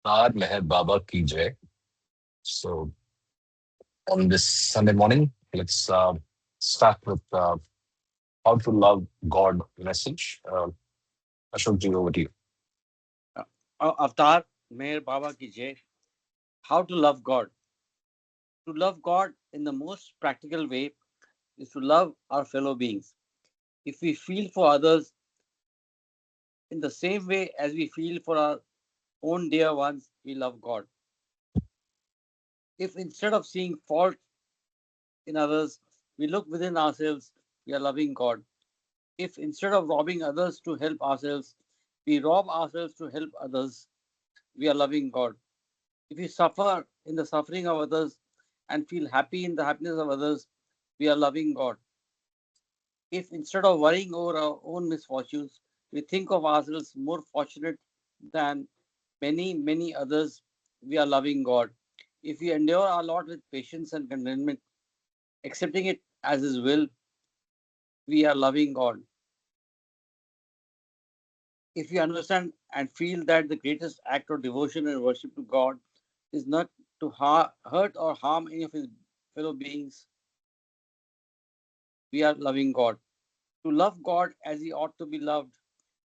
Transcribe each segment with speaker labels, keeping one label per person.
Speaker 1: Aar Meher Baba ki jai. So, on this Sunday morning, let's start with how to love God message. Ashok ji, over to you.
Speaker 2: Avatar, Meher Baba ki Jai. How to love God. To love God in the most practical way is to love our fellow beings. If we feel for others in the same way as we feel for our own dear ones, we love God. If instead of seeing fault in others, we look within ourselves, we are loving God. If instead of robbing others to help ourselves, we rob ourselves to help others, we are loving God. If we suffer in the suffering of others and feel happy in the happiness of others, we are loving God. If instead of worrying over our own misfortunes, we think of ourselves more fortunate than many others, we are loving God. If we endure our lot with patience and contentment, accepting it as His will, we are loving God. If we understand and feel that the greatest act of devotion and worship to God is not to hurt or harm any of His fellow beings, we are loving God. To love God as He ought to be loved,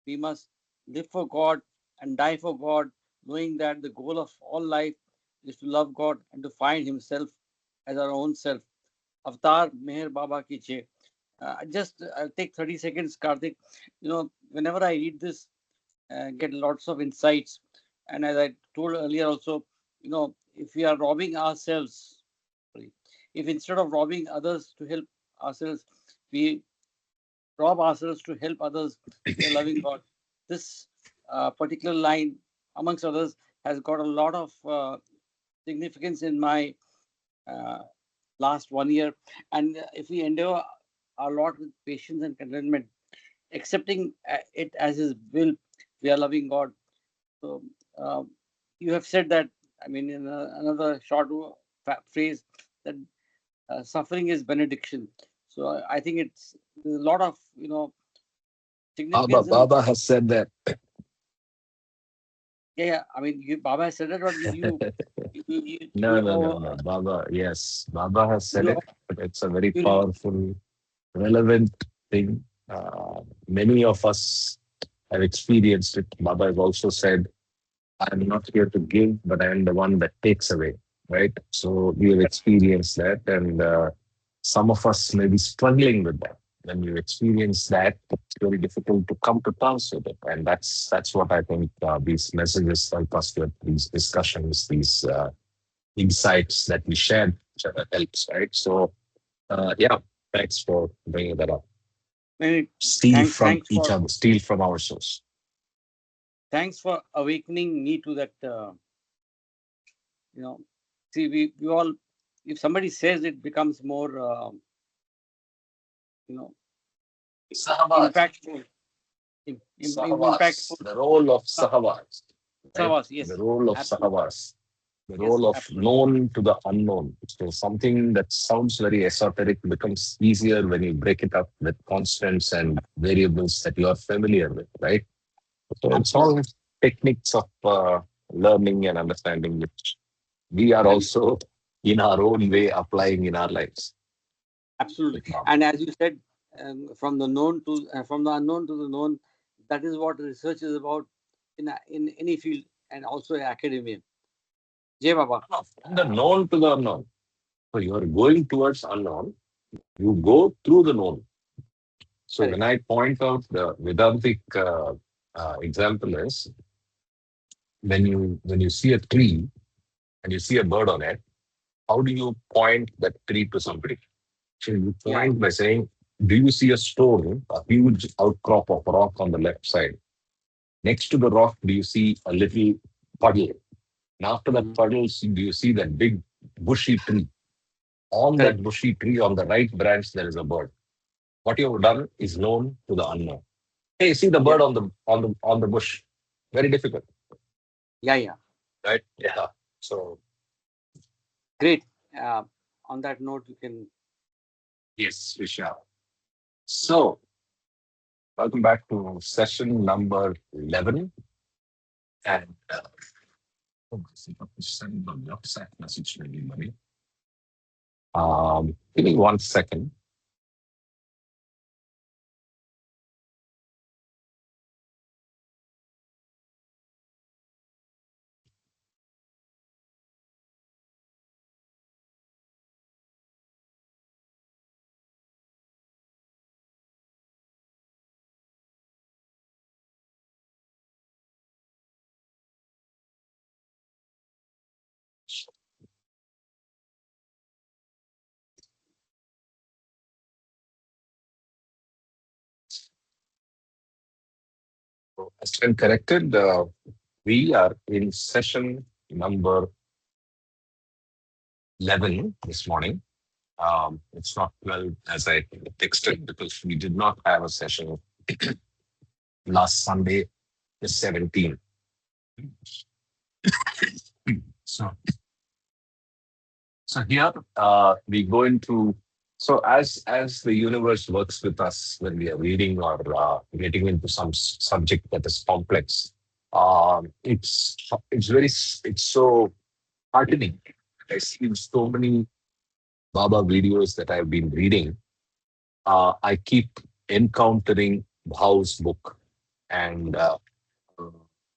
Speaker 2: we must live for God and die for God, knowing that the goal of all life is to love God and to find Himself as our own self. Avatar Meher Baba ki Jai. I'll take 30 seconds, Karthik. Whenever I read this, get lots of insights. And as I told earlier, also, if we are robbing ourselves, sorry, if instead of robbing others to help ourselves, we rob ourselves to help others, we are loving God. This particular line, amongst others, has got a lot of significance in my uh, last 1 year. And if we endure our lot with patience and contentment, accepting it as His will, we are loving God. So uh, you have said that, I mean, in another short phrase, that suffering is benediction. So I think there's a lot of
Speaker 1: Baba,
Speaker 2: significance in.
Speaker 1: Baba has said that.
Speaker 2: Yeah. I mean, Baba has said that, but
Speaker 1: No, no, no, no. Baba, yes, Baba has said
Speaker 2: you,
Speaker 1: it, but it's a very
Speaker 2: you
Speaker 1: powerful, relevant thing. Many of us have experienced it. Baba has also said, I'm not here to give, but I am the one that takes away, right? So we have experienced that, and some of us may be struggling with that. When you experience that, it's very difficult to come to terms with it, and that's what I think these messages help us with. These discussions, these insights that we share, each other helps, right? So, yeah, thanks for bringing that up.
Speaker 2: maybe
Speaker 1: Steal from
Speaker 2: thanks
Speaker 1: each
Speaker 2: for
Speaker 1: other, steal from our source.
Speaker 2: awakening me to that. You know, see, we all, if somebody says, it becomes more, you know,
Speaker 1: Sahavas,
Speaker 2: impactful,
Speaker 1: Sahavas,
Speaker 2: impactful.
Speaker 1: the role of
Speaker 2: Uh,
Speaker 1: Sahavas, right?
Speaker 2: Savas,
Speaker 1: The
Speaker 2: yes,
Speaker 1: role of
Speaker 2: absolutely,
Speaker 1: Sahavas, the
Speaker 2: yes,
Speaker 1: role of
Speaker 2: absolutely.
Speaker 1: known to the unknown. So something that sounds very esoteric becomes easier when you break it up with constants and variables that you are familiar with, right? So it's all
Speaker 2: Absolutely.
Speaker 1: techniques of learning and understanding, which we are
Speaker 2: And
Speaker 1: also in our own way applying in our lives.
Speaker 2: absolutely. And as you said, from the unknown to the known, that is what research is about in any field, and also academia. Jay Baba.
Speaker 1: From the known to the unknown. So you are going towards unknown, you go through the known. So when
Speaker 2: Correct.
Speaker 1: I point out the Vedantic example is when you see a tree and you see a bird on it, how do you point that tree to somebody? So you
Speaker 2: Yeah.
Speaker 1: point by saying, "Do you see a stone, a huge outcrop of rock on the left side? Next to the rock, do you see a little puddle? And after that
Speaker 2: Mhm.
Speaker 1: puddle, do you see that big bushy tree? On that
Speaker 2: Correct.
Speaker 1: bushy tree, on the right branch, there is a bird. What you have done is known to the unknown. Hey, see the
Speaker 2: Yeah.
Speaker 1: bird on the bush. Very difficult,
Speaker 2: Yeah. Yeah.
Speaker 1: right? Yeah. So
Speaker 2: Great. Uh, on that note, you can.
Speaker 1: yes, we shall. So welcome back to session number 11, and Oh, I forgot to send the WhatsApp message to everybody. Give me 1 second. As been corrected. We are in session number 11 this morning. It's not 12 as I texted because we did not have a session last Sunday, the 17th. So, so here we go into as the universe works with us when we are reading or getting into some subject that is complex. It's so heartening. I see so many Baba videos that I've been reading. I keep encountering Bhau's book, and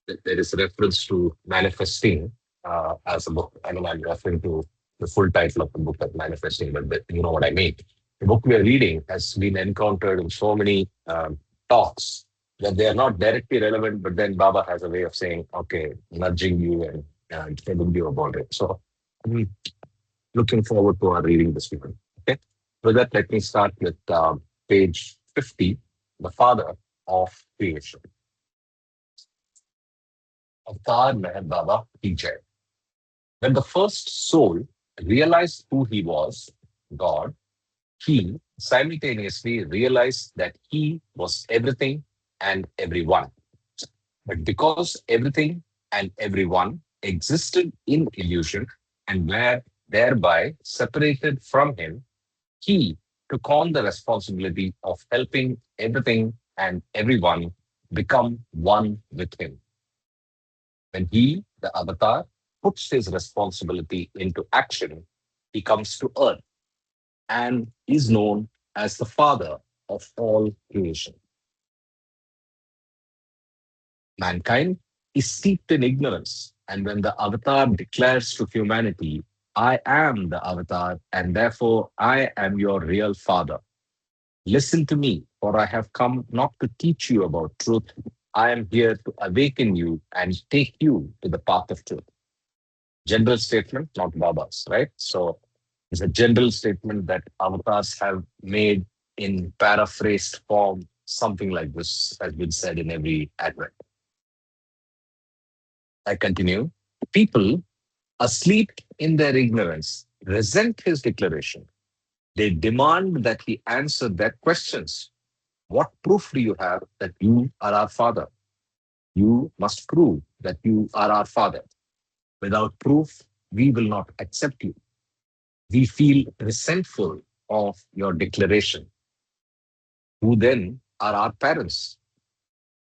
Speaker 1: there is reference to manifesting as a book. I mean, I'm referring to the full title of the book as manifesting, but you know what I mean. The book we are reading has been encountered in so many talks that they are not directly relevant, but then Baba has a way of saying, okay, nudging you and telling you about it. So I'm looking forward to our reading this morning. Okay. With that, let me start with page 50, the father of creation. Avtar Meher Baba Ki Jai. When the first soul realized who he was, God, he simultaneously realized that he was everything and everyone. But because everything and everyone existed in illusion and were thereby separated from him, he took on the responsibility of helping everything and everyone become one with him. When he, the avatar, puts his responsibility into action, he comes to earth and is known as the father of all creation. Mankind is steeped in ignorance, and when the avatar declares to humanity, I am the avatar, and therefore I am your real father. Listen to me, for I have come not to teach you about truth. I am here to awaken you and take you to the path of truth. General statement, not Baba's, right? So it's a general statement that avatars have made in paraphrased form. Something like this has been said in every advent. I continue. People asleep in their ignorance resent his declaration. They demand that he answer their questions. What proof do you have that you are our father? You must prove that you are our father. Without proof, we will not accept you. We feel resentful of your declaration. Who then are our parents?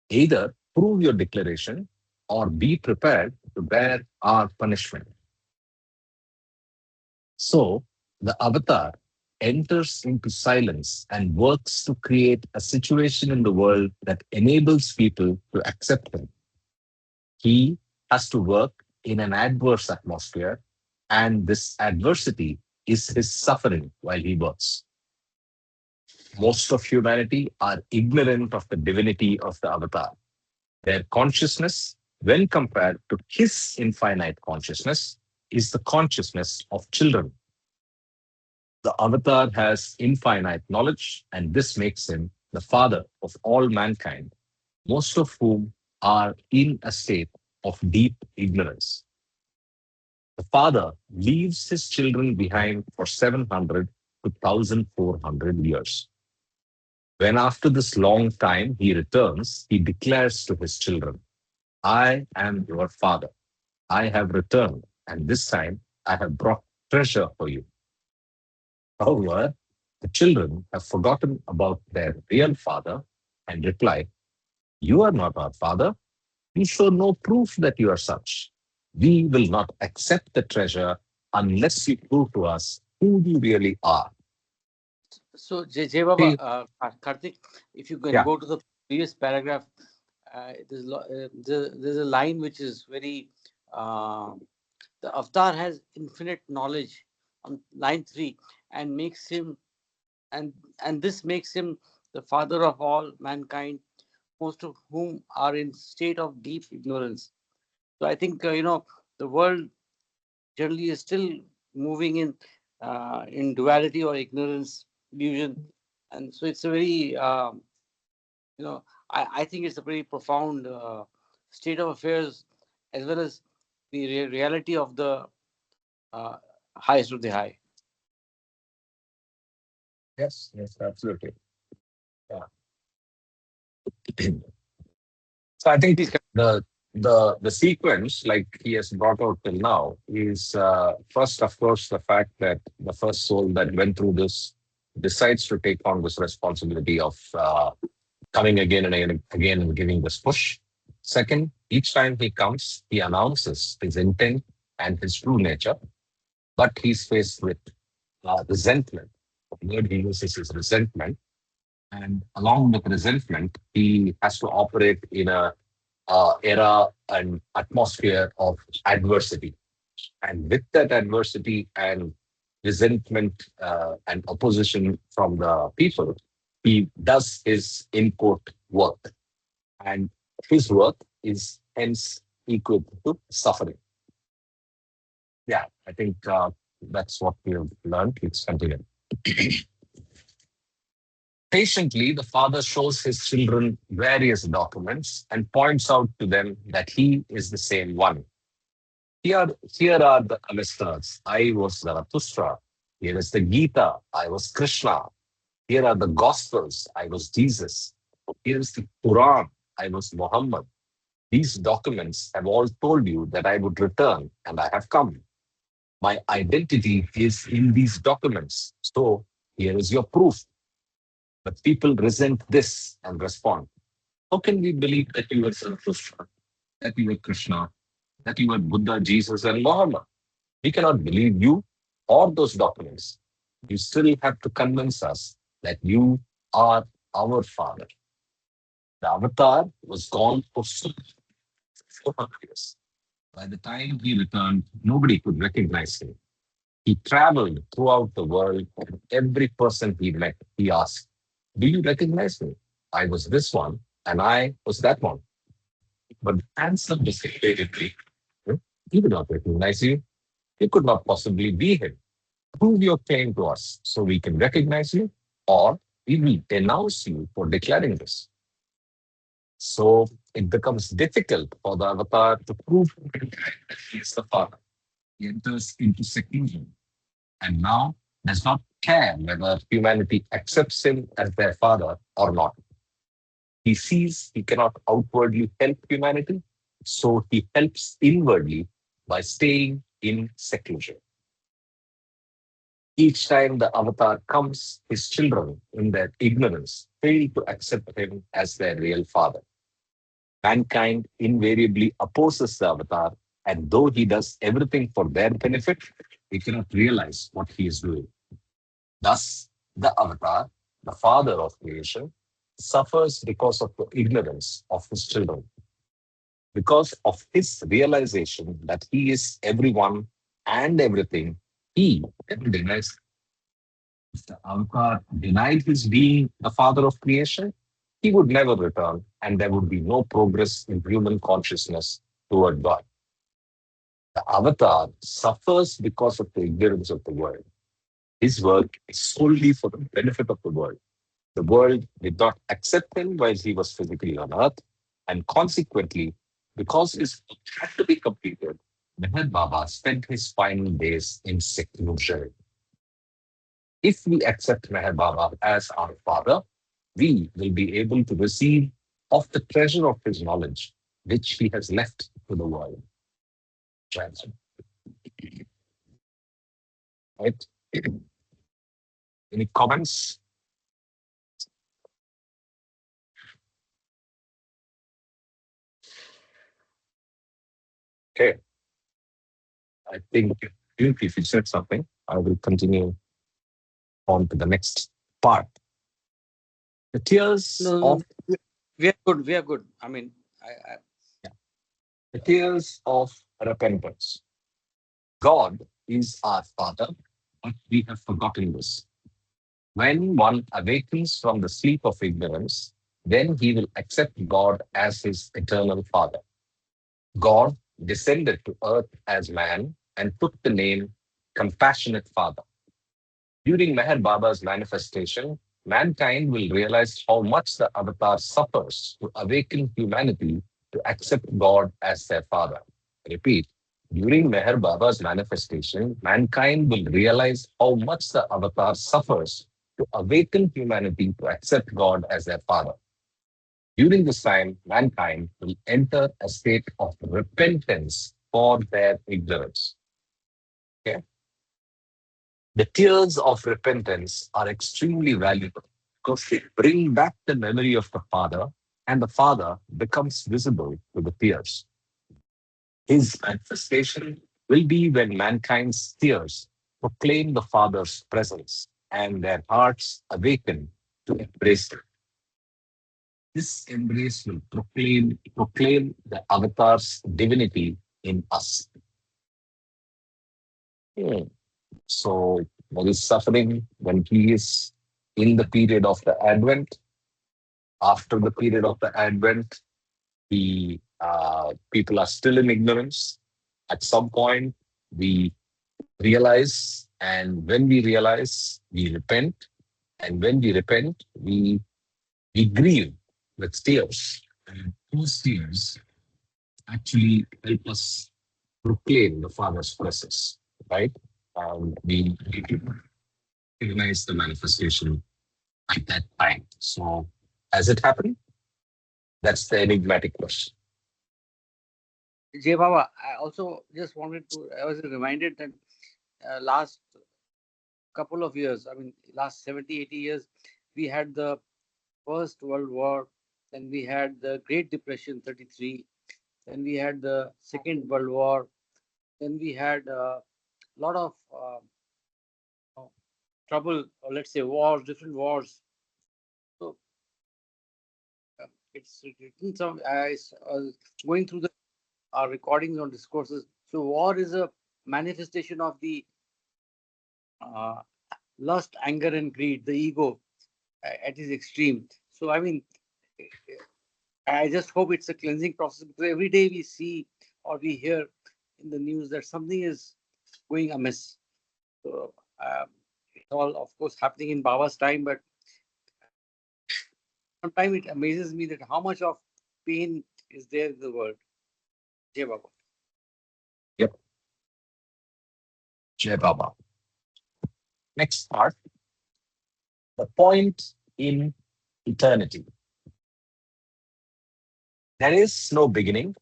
Speaker 1: Either prove your declaration or be prepared to bear our punishment. So the avatar enters into silence and works to create a situation in the world that enables people to accept him. He has to work in an adverse atmosphere, and this adversity is his suffering while he works. Most of humanity are ignorant of the divinity of the avatar. Their consciousness, when compared to his infinite consciousness, is the consciousness of children. The avatar has infinite knowledge, and this makes him the father of all mankind, most of whom are in a state of deep ignorance. The father leaves his children behind for 700 to 1400 years. When after this long time he returns, he declares to his children, I am your father. I have returned, and this time I have brought treasure for you. However, the children have forgotten about their real father and reply, You are not our father. You show no proof that you are such. We will not accept the treasure unless you prove to us who you really are.
Speaker 2: So, Jay Baba,
Speaker 1: See,
Speaker 2: Karthik, if you can
Speaker 1: yeah,
Speaker 2: go to the previous paragraph, there's a line which is very. Uh, the avatar has infinite knowledge on line 3 and makes him and and this makes him the father of all mankind, most of whom are in state of deep ignorance. So I think the world generally is still moving in duality or ignorance, illusion, and so it's a very I think it's a very profound state of affairs, as well as the reality of the uh, highest of the high.
Speaker 1: yes, yes, absolutely. Yeah. So I think
Speaker 2: Please.
Speaker 1: the sequence, like he has brought out till now, is first, of course, the fact that the first soul that went through this decides to take on this responsibility of coming again and again and giving this push. Second, each time he comes, he announces his intent and his true nature, but he's faced with resentment. The word he uses is resentment, and along with resentment, he has to operate in a era and atmosphere of adversity. And with that adversity and resentment and opposition from the people, he does his input work. And his work is hence equal to suffering. Yeah, I think that's what we have learned. Let's continue. Patiently, the father shows his children various documents and points out to them that he is the same one. Here are the Avestars. I was Zarathustra. Here is the Gita. I was Krishna. Here are the Gospels. I was Jesus. Here is the Quran. I was Muhammad. These documents have all told you that I would return, and I have come. My identity is in these documents. So here is your proof. But people resent this and respond. How can we believe that you were Zarathustra, that you were Krishna, that you were Buddha, Jesus, and Muhammad? We cannot believe you or those documents. You still have to convince us that you are our father. The avatar was gone for 400 years. By the time he returned, nobody could recognize him. He traveled throughout the world, and every person he met, he asked, do you recognize me? I was this one, and I was that one. But the answer was invariably, "Hmm, he did not recognize you. You could not possibly be him. Prove your claim to us so we can recognize you, or we will denounce you for declaring this." So it becomes difficult for the avatar to prove to mankind that he is the father. He enters into seclusion and now does not care whether humanity accepts him as their father or not. He sees he cannot outwardly help humanity, so he helps inwardly by staying in seclusion. Each time the avatar comes, his children, in their ignorance, fail to accept him as their real father. Mankind invariably opposes the avatar, and though he does everything for their benefit, he cannot realize what he is doing. Thus, the avatar, the father of creation, suffers because of the ignorance of his children, because of his realization that he is everyone and everything. He never denies. If the avatar denied his being the father of creation, he would never return, and there would be no progress in human consciousness toward God. The avatar suffers because of the ignorance of the world. His work is solely for the benefit of the world. The world did not accept him while he was physically on earth, and consequently, because his work had to be completed, Meher Baba spent his final days in seclusion. If we accept Meher Baba as our father, we will be able to receive of the treasure of his knowledge, which he has left to the world. Right? Any comments? Okay. I think if you said something, I will continue on to the next part. The tears
Speaker 2: No,
Speaker 1: of
Speaker 2: no, we are good. We are good. I mean, I
Speaker 1: the tears of repentance. God is our Father, but we have forgotten this. When one awakens from the sleep of ignorance, then he will accept God as his eternal Father. God descended to earth as man and took the name Compassionate Father. During Meher Baba's manifestation, mankind will realize how much the avatar suffers to awaken humanity to accept God as their Father. Repeat. During Meher Baba's manifestation, mankind will realize how much the avatar suffers to awaken humanity to accept God as their Father. During this time, mankind will enter a state of repentance for their ignorance. Okay? The tears of repentance are extremely valuable because they bring back the memory of the Father, and the Father becomes visible to the tears. His manifestation will be when mankind's tears proclaim the Father's presence and their hearts awaken to embrace Him. This embrace will proclaim the avatar's divinity in us. Hmm. So there is suffering when he is in the period of the Advent. After the period of the Advent, the people are still in ignorance. At some point, we realize, and when we realize, we repent, and when we repent, we grieve with tears. And those tears actually help us proclaim the Father's presence, right? We recognize the manifestation at that time. So, has it happened? That's the enigmatic question.
Speaker 2: Jay Baba, I also just wanted to. I was reminded that last couple of years, I mean, last 70, 80 years, we had the First World War, then we had the Great Depression, 33, then we had the Second World War, then we had a lot of know, trouble, or let's say wars, different wars. So it's written some. I was going through the recordings on discourses. So war is a manifestation of the uh, lust, anger, and greed, the ego at its extreme. So I mean, I just hope it's a cleansing process because every day we see or we hear in the news that something is going amiss. So it's all, of course, happening in Baba's time, but sometimes it amazes me that how much of pain is there in the world. Jai Baba.
Speaker 1: Yep, Jai Baba. Next part, the point in eternity. There is no beginning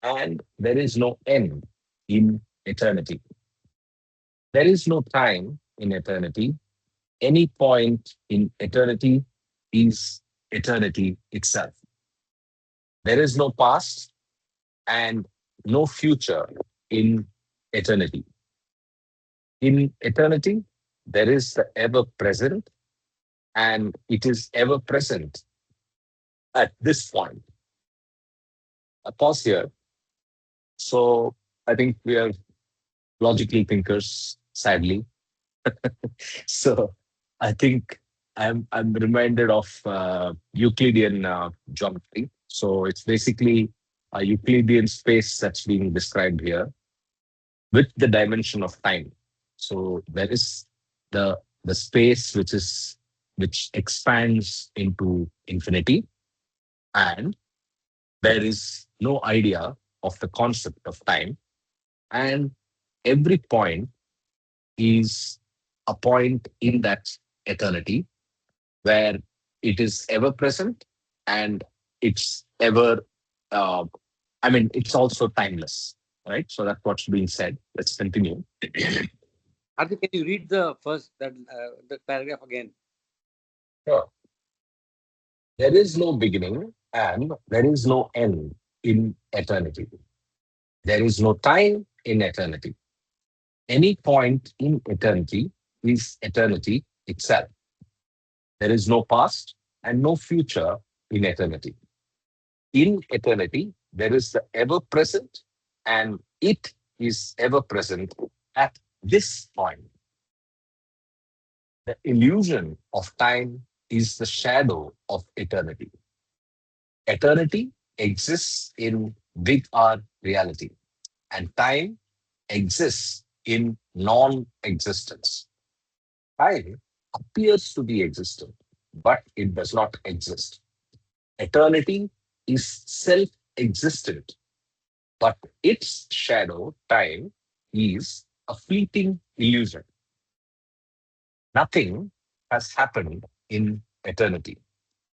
Speaker 1: and there is no end in eternity. There is no time in eternity. Any point in eternity is eternity itself. There is no past and no future in eternity. In eternity, there is the ever present, and it is ever present at this point. A pause here. So I think we are logical thinkers, sadly. So I think I'm reminded of Euclidean geometry. So it's basically a Euclidean space that's being described here with the dimension of time. So there is the space which expands into infinity, and there is no idea of the concept of time, and every point is a point in that eternity where it is ever present and it's ever uh, I mean it's also timeless, right? So that's what's being said. Let's continue.
Speaker 2: Hardik, can you read the first that the paragraph again?
Speaker 1: Sure. There is no beginning and there is no end in eternity. There is no time in eternity. Any point in eternity is eternity itself. There is no past and no future in eternity. In eternity, there is the ever present, and it is ever present at this point. The illusion of time is the shadow of eternity. Eternity exists in big R reality, and time exists in non existence. Time appears to be existent, but it does not exist. Eternity is self existent, but its shadow, time, is a fleeting illusion. Nothing has happened in eternity,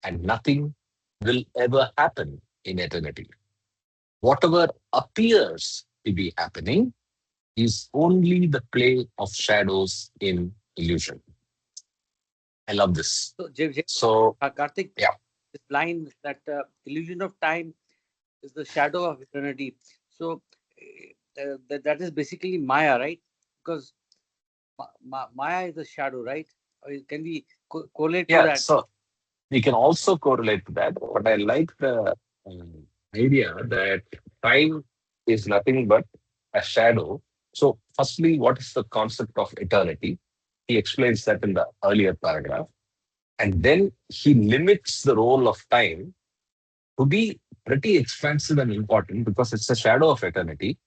Speaker 1: and nothing will ever happen in eternity. Whatever appears to be happening is only the play of shadows in illusion. I love this.
Speaker 2: So,
Speaker 1: So,
Speaker 2: Karthik,
Speaker 1: yeah,
Speaker 2: this line that illusion of time is the shadow of eternity. So, that is basically Maya, right? Because Maya is a shadow, right? Can we correlate to
Speaker 1: yeah.
Speaker 2: that?
Speaker 1: So we can also correlate to that, but I like the idea that time is nothing but a shadow. So, firstly, what is the concept of eternity? He explains that in the earlier paragraph. And then he limits the role of time to be pretty expansive and important because it's a shadow of eternity,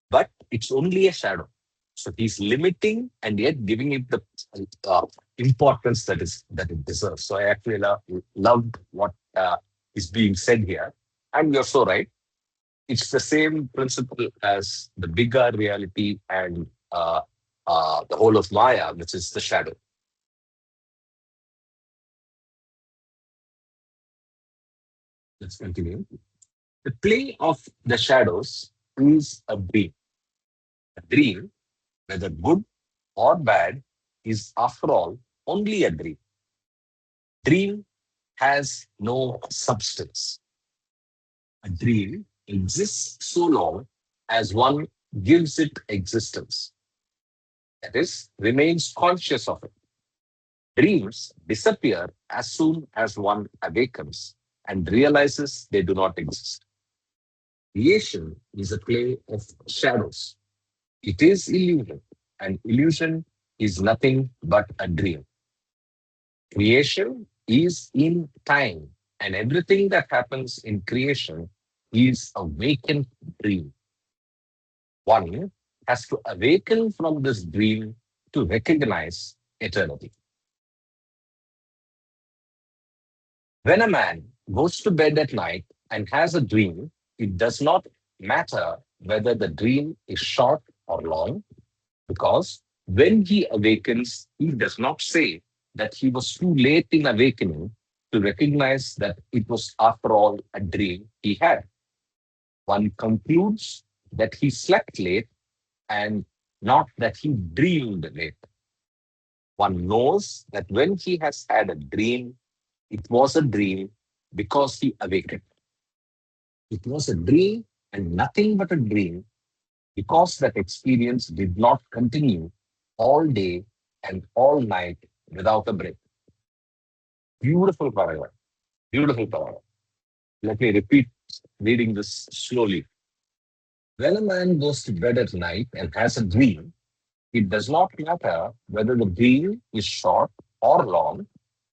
Speaker 1: but it's only a shadow. So he's limiting and yet giving it the uh, importance that it deserves. So I actually loved what is being said here, and you're so right. It's the same principle as the bigger reality and the whole of Maya, which is the shadow. Let's continue. The play of the shadows is a dream. A dream, whether good or bad, is after all only a dream. Dream has no substance. A dream exists so long as one gives it existence, that is, remains conscious of it. Dreams disappear as soon as one awakens and realizes they do not exist. Creation is a play of shadows. It is illusion, and illusion is nothing but a dream. Creation is in time, and everything that happens in creation is a vacant dream. One has to awaken from this dream to recognize eternity. When a man goes to bed at night and has a dream, it does not matter whether the dream is short or long, because when he awakens, he does not say that he was too late in awakening to recognize that it was, after all, a dream he had. One concludes that he slept late and not that he dreamed late. One knows that when he has had a dream, it was a dream because he awakened. It was a dream and nothing but a dream because that experience did not continue all day and all night without a break. Beautiful paragraph. Beautiful paragraph. Let me repeat reading this slowly. When a man goes to bed at night and has a dream, it does not matter whether the dream is short or long,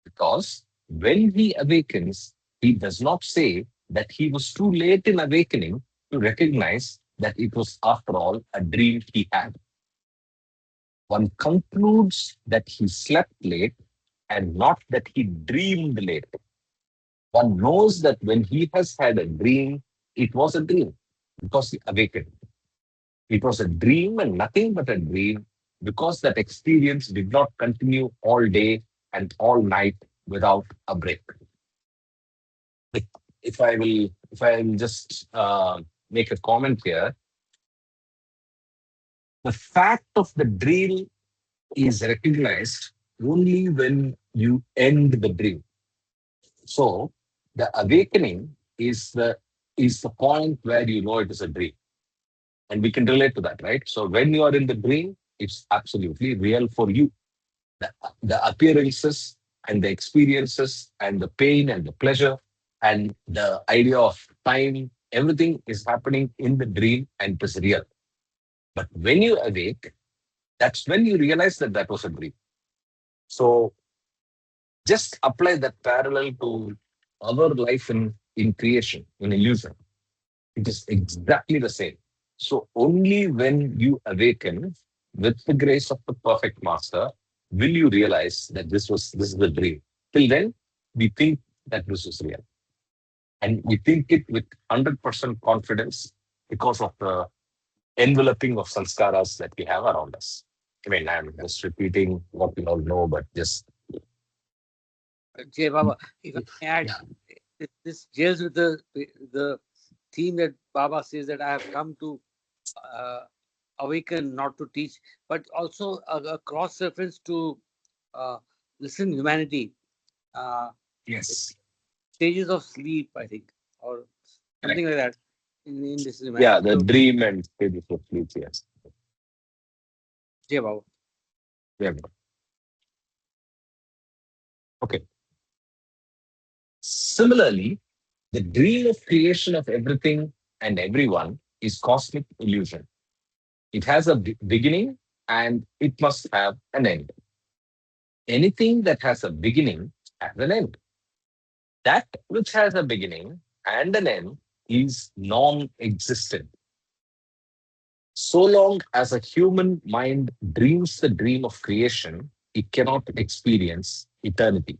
Speaker 1: because when he awakens, he does not say that he was too late in awakening to recognize that it was, after all, a dream he had. One concludes that he slept late and not that he dreamed late. One knows that when he has had a dream, it was a dream because he awakened. It was a dream and nothing but a dream because that experience did not continue all day and all night without a break. Like, if I will just make a comment here, the fact of the dream is recognized only when you end the dream. So the awakening is the point where you know it is a dream, and we can relate to that, right? So when you are in the dream, it's absolutely real for you. The appearances and the experiences and the pain and the pleasure and the idea of time, everything is happening in the dream and it is real. But when you awake, that's when you realize that that was a dream. So just apply that parallel to our life in creation, in illusion. It is exactly the same. So only when you awaken with the grace of the perfect master will you realize that this is a dream. Till then, we think that this is real. And we think it with 100% confidence because of the enveloping of sanskaras that we have around us. I mean, I'm just repeating what we all know, but just
Speaker 2: Jay Baba, if I may add,
Speaker 1: yeah,
Speaker 2: this jails with the theme that Baba says that I have come to uh, awaken, not to teach, but also a cross reference to uh, listen humanity, uh,
Speaker 1: yes,
Speaker 2: stages of sleep, I think, or something
Speaker 1: correct.
Speaker 2: like that in this
Speaker 1: Yeah,
Speaker 2: humanity.
Speaker 1: the
Speaker 2: So,
Speaker 1: dream and stages of sleep, yes.
Speaker 2: Jay Baba.
Speaker 1: Yeah. Okay. Similarly, the dream of creation of everything and everyone is cosmic illusion. It has a beginning and it must have an end. Anything that has a beginning has an end. That which has a beginning and an end is non existent. So long as a human mind dreams the dream of creation, it cannot experience eternity.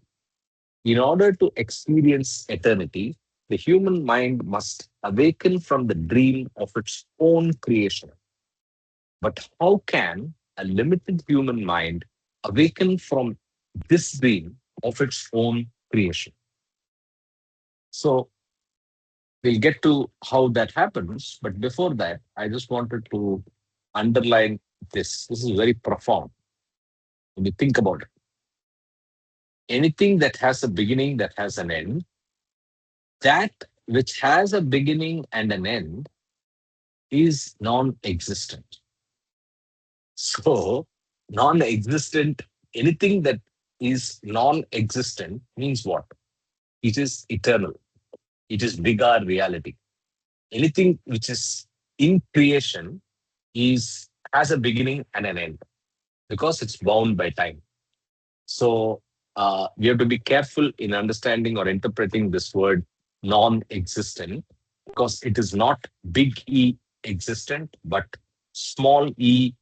Speaker 1: In order to experience eternity, the human mind must awaken from the dream of its own creation. But how can a limited human mind awaken from this dream of its own creation? So we'll get to how that happens. But before that, I just wanted to underline this. This is very profound when you think about it. Anything that has a beginning, that has an end, that which has a beginning and an end is non existent. So, non existent, anything that is non existent means what? It is eternal, it is bigger reality. Anything which is in creation is has a beginning and an end because it's bound by time. So, we have to be careful in understanding or interpreting this word non existent because it is not big E existent, but small e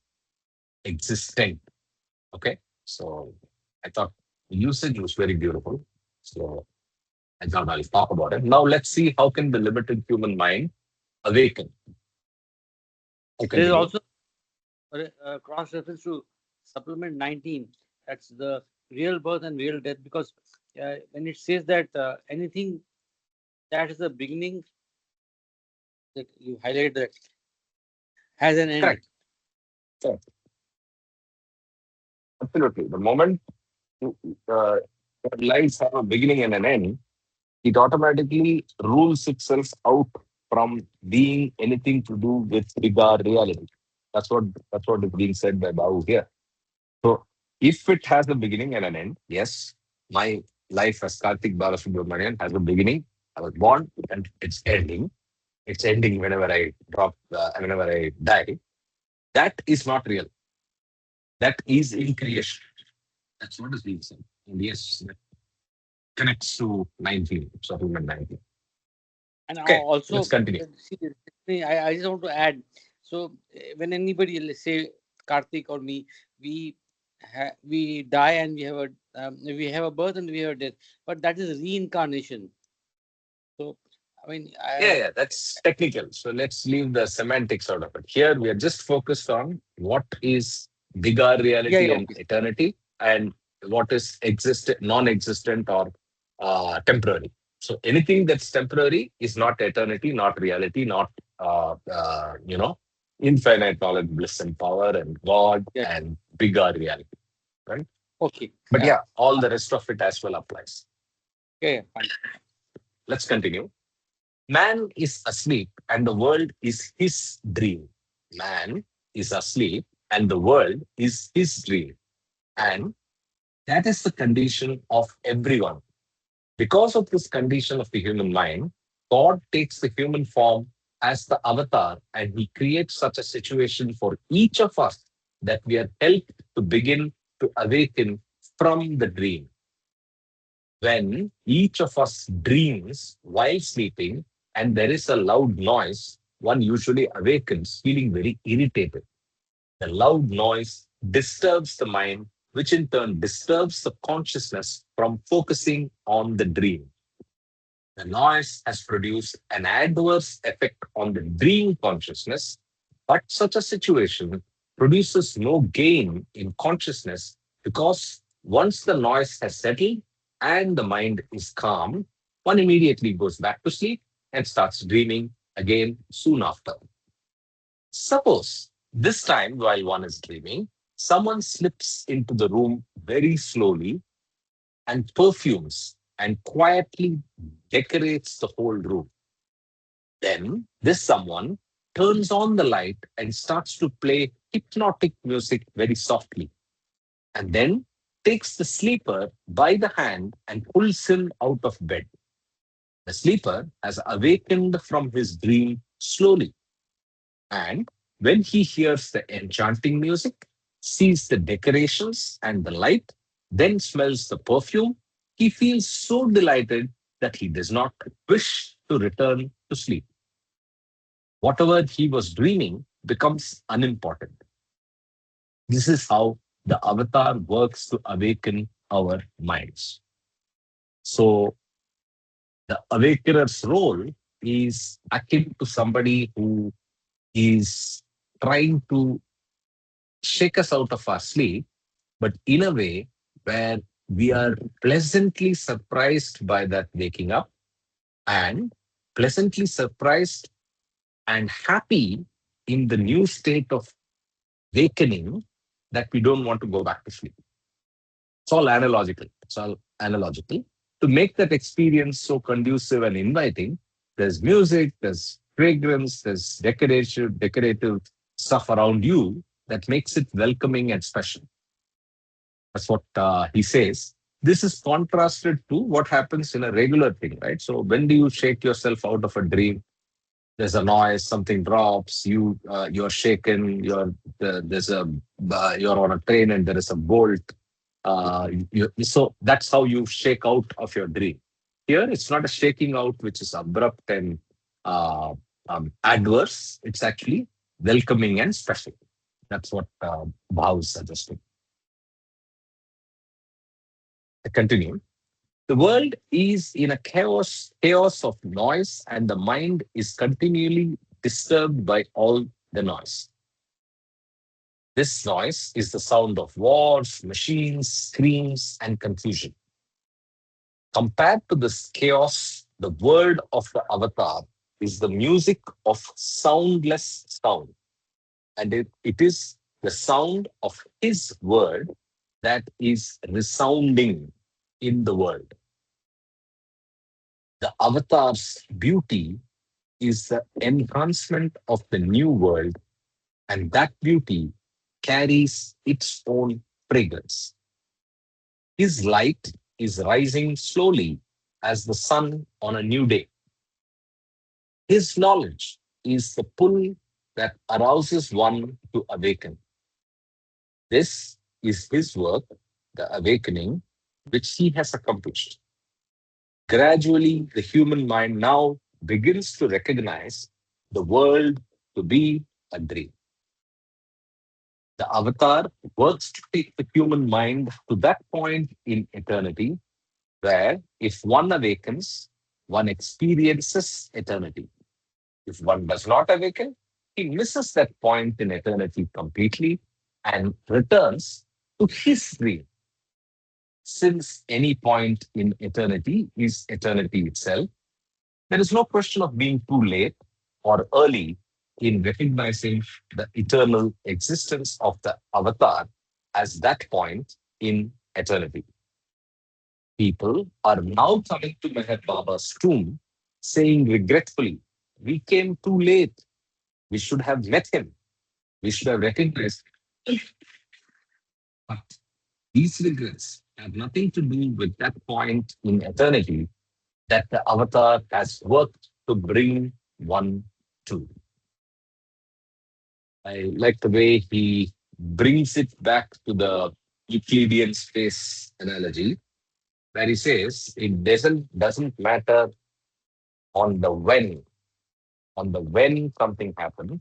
Speaker 1: existent. Okay. So I thought the usage was very beautiful. So I thought I'll talk about it. Now let's see how can the limited human mind awaken. I
Speaker 2: There is
Speaker 1: continue.
Speaker 2: also a cross reference to supplement 19. That's the real birth and real death, because when it says that anything that is the beginning, that you highlighted, that has an end.
Speaker 1: Correct. Correct. Absolutely. The moment uh, lives have a beginning and an end, it automatically rules itself out from being anything to do with regard reality. That's what is being said by Bhau here. So if it has a beginning and an end, yes, my life as Karthik Balasubramanian has a beginning. I was born and it's ending. It's ending whenever I drop, whenever I die. That is not real. That is in creation. That's what is being said. And yes, that connects to 19, supplement 19.
Speaker 2: And
Speaker 1: Okay, let's
Speaker 2: also,
Speaker 1: continue.
Speaker 2: see, I just want to add. So, when anybody, let's say Karthik or me, we die and we have a birth and we have a death, but that is reincarnation. So, I mean,
Speaker 1: Yeah, that's technical. So let's leave the semantics out of it. Here, we are just focused on what is bigger
Speaker 2: yeah,
Speaker 1: reality
Speaker 2: yeah,
Speaker 1: and
Speaker 2: okay,
Speaker 1: eternity, and what is non-existent or temporary. So anything that's temporary is not eternity, not reality, not infinite knowledge, bliss, and power, and God,
Speaker 2: yeah,
Speaker 1: and bigger reality, right?
Speaker 2: okay,
Speaker 1: But
Speaker 2: yeah,
Speaker 1: yeah, all the rest of it as well applies.
Speaker 2: yeah, yeah, fine.
Speaker 1: Let's continue. Man is asleep and the world is his dream. Man is asleep and the world is his dream. And that is the condition of everyone. Because of this condition of the human mind, God takes the human form as the avatar and he creates such a situation for each of us that we are helped to begin to awaken from the dream. When each of us dreams while sleeping and there is a loud noise, one usually awakens feeling very irritated. The loud noise disturbs the mind, which in turn disturbs the consciousness from focusing on the dream. The noise has produced an adverse effect on the dream consciousness, but such a situation produces no gain in consciousness because once the noise has settled and the mind is calm, one immediately goes back to sleep and starts dreaming again soon after. Suppose this time, while one is dreaming, someone slips into the room very slowly and perfumes and quietly decorates the whole room. Then this someone turns on the light and starts to play hypnotic music very softly, and then takes the sleeper by the hand and pulls him out of bed. The sleeper has awakened from his dream slowly, and when he hears the enchanting music, sees the decorations and the light, then smells the perfume, he feels so delighted that he does not wish to return to sleep. Whatever he was dreaming becomes unimportant. This is how the avatar works to awaken our minds. So, the awakener's role is akin to somebody who is trying to shake us out of our sleep, but in a way where we are pleasantly surprised by that waking up and pleasantly surprised and happy in the new state of awakening that we don't want to go back to sleep. It's all analogical. It's all analogical. To make that experience so conducive and inviting, there's music, there's fragrance, there's decorative stuff around you that makes it welcoming and special. That's what he says. This is contrasted to what happens in a regular thing, right? So when do you shake yourself out of a dream? There's a noise, something drops, you're shaken, there's a you're on a train and there is a bolt. So that's how you shake out of your dream. Here, it's not a shaking out which is abrupt and uh, adverse. It's actually welcoming and special. That's what Bhau is suggesting. I continue. The world is in a chaos of noise, and the mind is continually disturbed by all the noise. This noise is the sound of wars, machines, screams, and confusion. Compared to this chaos, the word of the avatar is the music of soundless sound, and it is the sound of his word that is resounding in the world. The avatar's beauty is the enhancement of the new world, and that beauty carries its own fragrance. His light is rising slowly as the sun on a new day. His knowledge is the pull that arouses one to awaken. This is his work, the awakening, which he has accomplished. Gradually, the human mind now begins to recognize the world to be a dream. The avatar works to take the human mind to that point in eternity where, if one awakens, one experiences eternity. If one does not awaken, he misses that point in eternity completely and returns to his dream. Since any point in eternity is eternity itself, there is no question of being too late or early in recognizing the eternal existence of the avatar as that point in eternity. People are now coming to Meher Baba's tomb saying regretfully, "We came too late. We should have met him. We should have recognized him." But these regrets have nothing to do with that point in eternity that the avatar has worked to bring one to. I like the way he brings it back to the Euclidean space analogy, where he says it doesn't matter on the when something happens,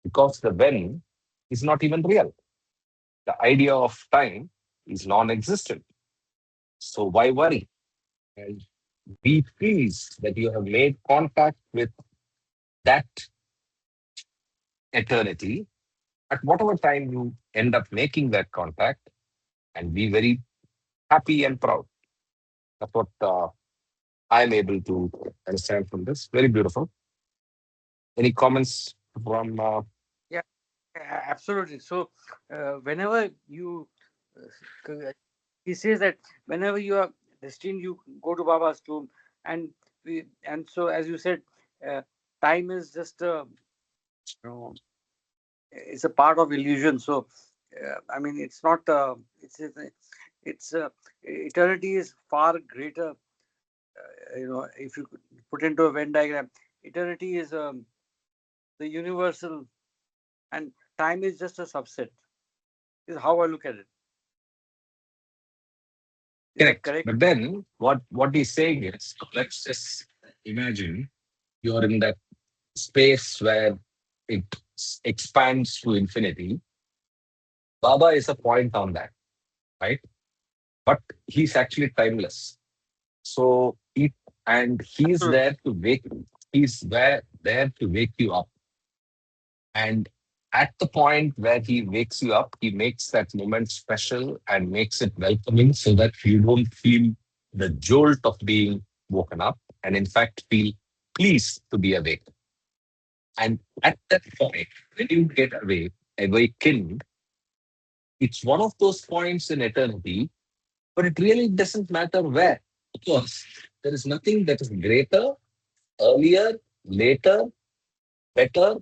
Speaker 1: because the when is not even real. The idea of time is non-existent. So why worry? And be pleased that you have made contact with that eternity at whatever time you end up making that contact, and be very happy and proud. That's what I'm able to understand from this. Very beautiful. Any comments from?
Speaker 2: Yeah, absolutely. So, whenever you, he says that whenever you are destined, you go to Baba's tomb, and and so as you said, uh, time is just a, you know, it's a part of illusion. So, I mean, it's not. It's eternity is far greater. If you could put into a Venn diagram, eternity is the universal, and time is just a subset. Is how I look at it. Is that
Speaker 1: Correct.
Speaker 2: correct?
Speaker 1: But then what he's saying is, let's just imagine you're in that space where it expands to infinity. Baba is a point on that, right? But he's actually timeless. So it and he's
Speaker 2: Absolutely.
Speaker 1: there to wake you. He's there to wake you up. And at the point where he wakes you up, he makes that moment special and makes it welcoming so that you don't feel the jolt of being woken up, and in fact feel pleased to be awake. And at that point, when you get awakened, it's one of those points in eternity, but it really doesn't matter where, because there is nothing that is greater, earlier, later, better,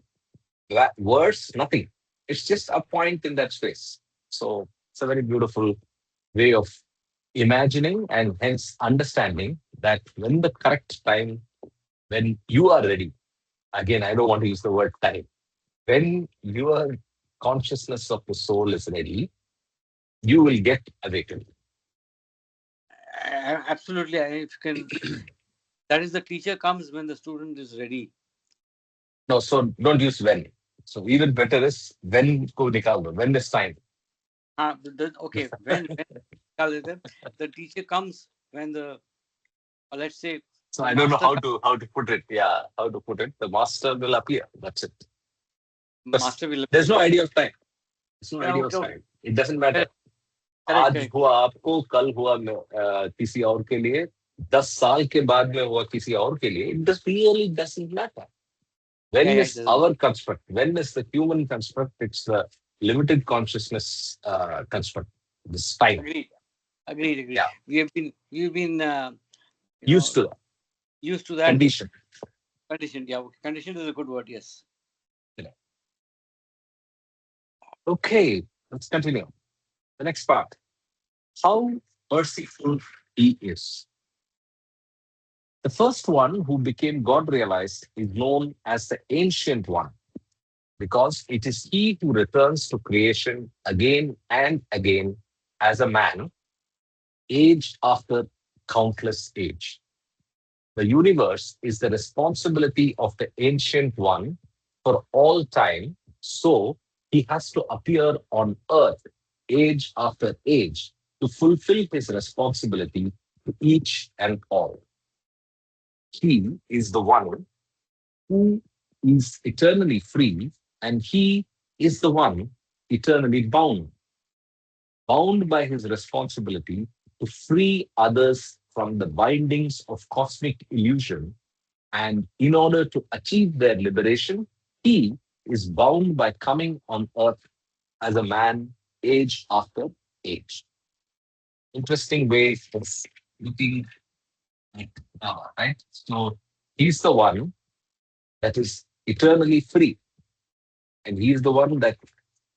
Speaker 1: worse, nothing. It's just a point in that space. So it's a very beautiful way of imagining and hence understanding that when the correct time, when you are ready, again, I don't want to use the word time, when your consciousness of the soul is ready, you will get awakened.
Speaker 2: Absolutely. And if you can, that is the teacher comes when the student is ready.
Speaker 1: No, so don't use when. So even better is when ko nikal do, when is time.
Speaker 2: Okay, when the teacher comes when the, let's say,
Speaker 1: So
Speaker 2: the
Speaker 1: I don't know
Speaker 2: master
Speaker 1: how to put it. Yeah, how to put it. The master will appear. That's it. Because
Speaker 2: master will.
Speaker 1: there's no idea of time. There's no
Speaker 2: Yeah,
Speaker 1: idea of
Speaker 2: okay, okay.
Speaker 1: time. It doesn't matter.
Speaker 2: Correct, correct,
Speaker 1: आज
Speaker 2: correct.
Speaker 1: हुआ आपको, कल हुआ किसी और के लिए, 10 साल के बाद में हुआ किसी और के लिए. It just really doesn't matter.
Speaker 2: Yeah,
Speaker 1: When
Speaker 2: yeah, it
Speaker 1: is
Speaker 2: doesn't.
Speaker 1: our construct? When is the human construct? It's the limited consciousness construct. This time.
Speaker 2: Agreed, agreed, agreed.
Speaker 1: Yeah.
Speaker 2: We've been you
Speaker 1: Used
Speaker 2: know
Speaker 1: to that
Speaker 2: used to that
Speaker 1: condition.
Speaker 2: condition. Yeah, okay. Condition is a good word. Yes.
Speaker 1: Okay, let's continue. The next part. How merciful he is. The first one who became God realized is known as the Ancient One, because it is he who returns to creation again and again as a man, age after countless age. The universe is the responsibility of the Ancient One for all time, so he has to appear on earth age after age to fulfill his responsibility to each and all. He is the one who is eternally free, and he is the one eternally bound by his responsibility to free others from the bindings of cosmic illusion. And in order to achieve their liberation, he is bound by coming on earth as a man, age after age. Interesting way of looking at power, right? So he's the one that is eternally free, and he is the one that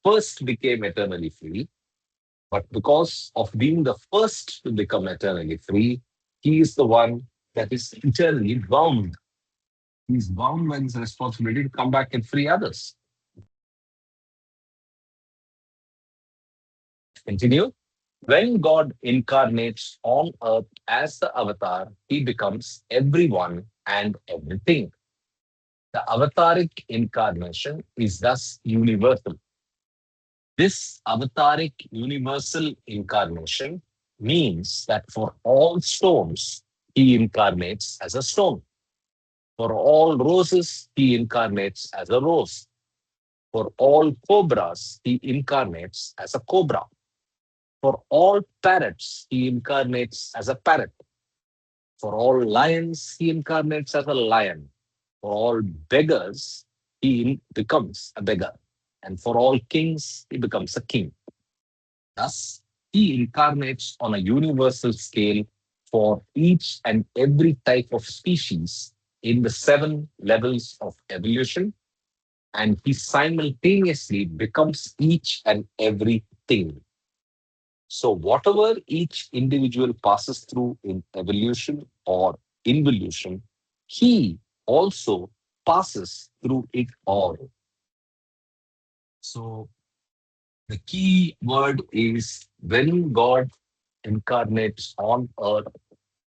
Speaker 1: first became eternally free, but because of being the first to become eternally free, he is the one that is eternally bound. He's bound by his responsibility to come back and free others. Let's continue. When God incarnates on earth as the avatar, he becomes everyone and everything. The avataric incarnation is thus universal. This avataric universal incarnation means that for all stones, he incarnates as a stone. For all roses, he incarnates as a rose. For all cobras, he incarnates as a cobra. For all parrots, he incarnates as a parrot. For all lions, he incarnates as a lion. For all beggars, he becomes a beggar. And for all kings, he becomes a king. Thus, he incarnates on a universal scale for each and every type of species in the seven levels of evolution, and he simultaneously becomes each and every thing. So, whatever each individual passes through in evolution or involution, he also passes through it all. So, the key word is when God incarnates on earth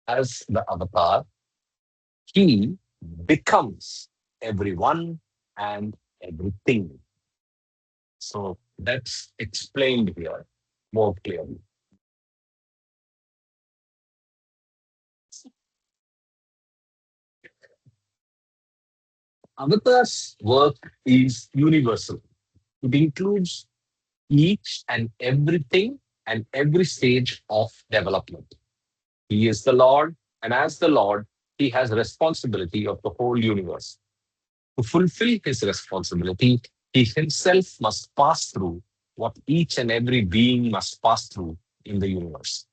Speaker 1: as the avatar, he becomes everyone and everything. So that's explained here more clearly. Avatar's work is universal. It includes each and everything and every stage of development. He is the Lord, and as the Lord, he has responsibility of the whole universe. To fulfill his responsibility, he himself must pass through what each and every being must pass through in the universe.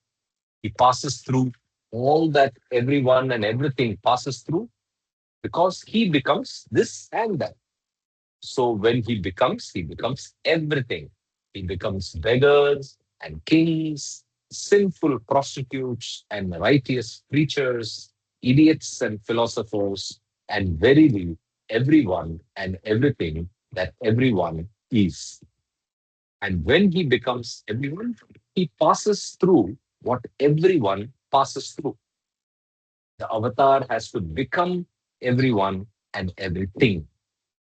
Speaker 1: He passes through all that everyone and everything passes through because he becomes this and that. So when he becomes everything. He becomes beggars and kings, sinful prostitutes and righteous preachers, idiots and philosophers, and verily everyone and everything that everyone is. And when he becomes everyone, he passes through what everyone passes through. The avatar has to become everyone and everything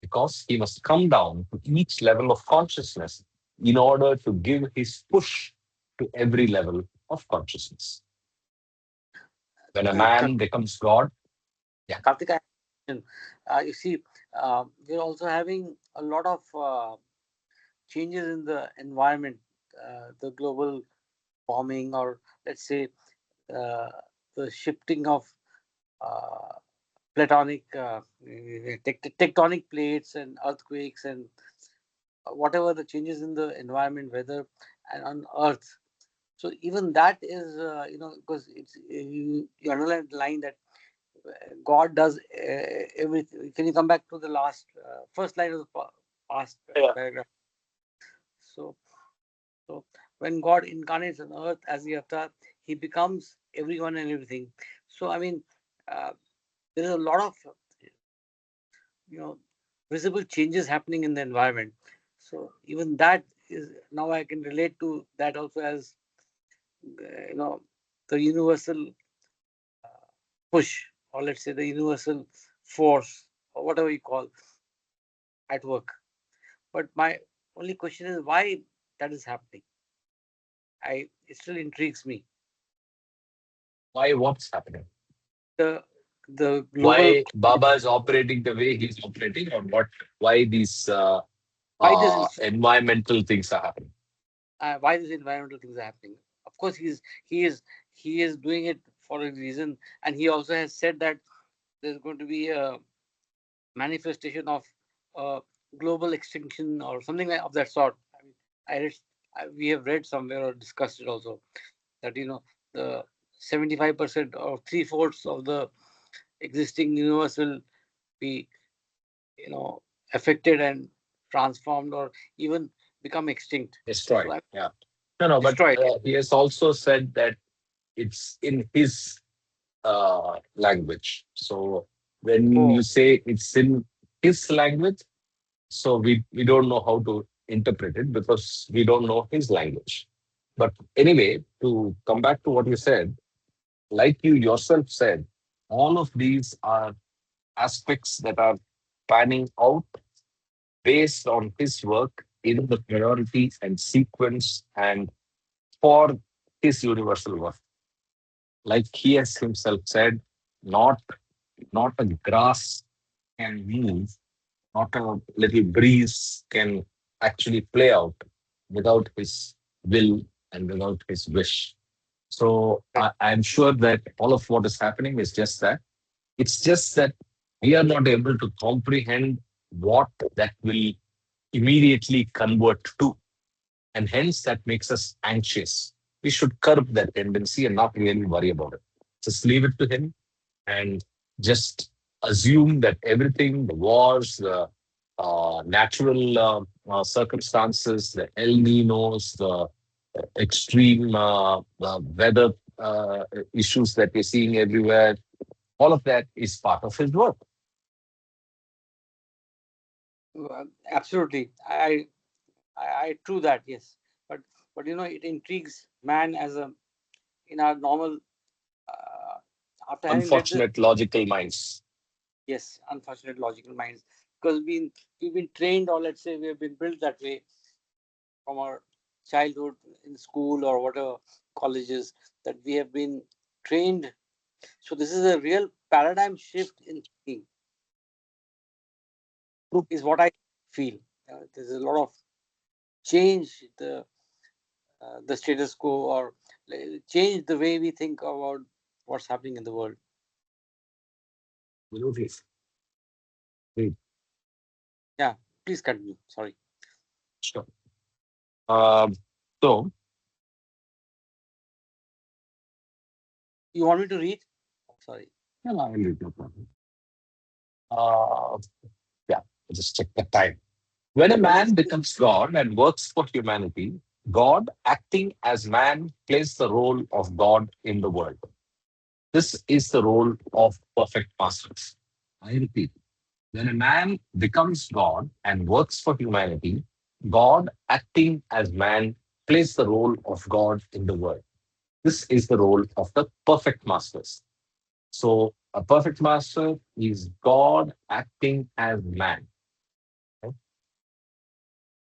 Speaker 1: because he must come down to each level of consciousness in order to give his push to every level of consciousness. When a man becomes God, yeah,
Speaker 2: Karthik, you see, we're also having a lot of changes in the environment, the global warming, or let's say uh, the shifting of uh, platonic tectonic plates and earthquakes and whatever the changes in the environment, weather, and on Earth. So even that is, because it's you underline the line that God does everything. Can you come back to the last first line of the past
Speaker 1: yeah.
Speaker 2: paragraph? So, so when God incarnates on earth as the avatar, he becomes everyone and everything. So I mean, uh, there is a lot of you know visible changes happening in the environment. So even that is now I can relate to that also as you know the universal push, or let's say the universal force, or whatever you call at work. But my only question is why that is happening. It still intrigues me.
Speaker 1: Why what's happening?
Speaker 2: The the global
Speaker 1: Why Baba is operating the way he's operating, or what? Why these
Speaker 2: why this
Speaker 1: environmental things are happening?
Speaker 2: why these environmental things are happening. Of course, he is he is doing it for a reason, and he also has said that there's going to be a manifestation of uh, global extinction or something like of that sort. I mean, we have read somewhere or discussed it also that the 75% or three-fourths of the existing universe will be affected and transformed, or even become extinct. So
Speaker 1: Destroyed.
Speaker 2: I'm
Speaker 1: Yeah. No, no, but
Speaker 2: destroyed.
Speaker 1: he has also said that it's in his language. So when you
Speaker 2: Oh,
Speaker 1: say it's in his language, so we don't know how to interpret it because we don't know his language. But anyway, to come back to what you said, like you yourself said, all of these are aspects that are panning out based on his work in the priority and sequence and for his universal work. Like he has himself said, not not a grass can move, not a little breeze can actually play out without his will and without his wish. So
Speaker 2: right.
Speaker 1: I'm sure that all of what is happening is just that. It's just that we are not able to comprehend what that will immediately convert to. And hence that makes us anxious. We should curb that tendency and not really worry about it. Just leave it to him and just assume that everything, the wars, the natural circumstances, the El Ninos, the extreme weather issues that we're seeing everywhere, all of that is part of his work.
Speaker 2: Absolutely. I true that, yes. But it intrigues man as a in our normal. Uh, After having read this,
Speaker 1: Unfortunate logical minds.
Speaker 2: yes, unfortunate logical minds, because we've been trained, or let's say we have been built that way from our childhood in school or whatever colleges, that we have been trained. So this is a real paradigm shift in thinking, is what I feel. There's a lot of change the status quo, or change the way we think about what's happening in the world.
Speaker 1: Absolutely. Great.
Speaker 2: Yeah, please continue. Sorry.
Speaker 1: Sure. Um, so,
Speaker 2: You want me to read? Sorry.
Speaker 1: yeah, I'll read, no problem. Uh, yeah, just check the time. When a
Speaker 2: Well, this
Speaker 1: man
Speaker 2: is
Speaker 1: becomes God and works for humanity, God, acting as man, plays the role of God in the world. This is the role of perfect masters. I repeat, when a man becomes God and works for humanity, God, acting as man, plays the role of God in the world. This is the role of the perfect masters. So, a perfect master is God acting as man. Right?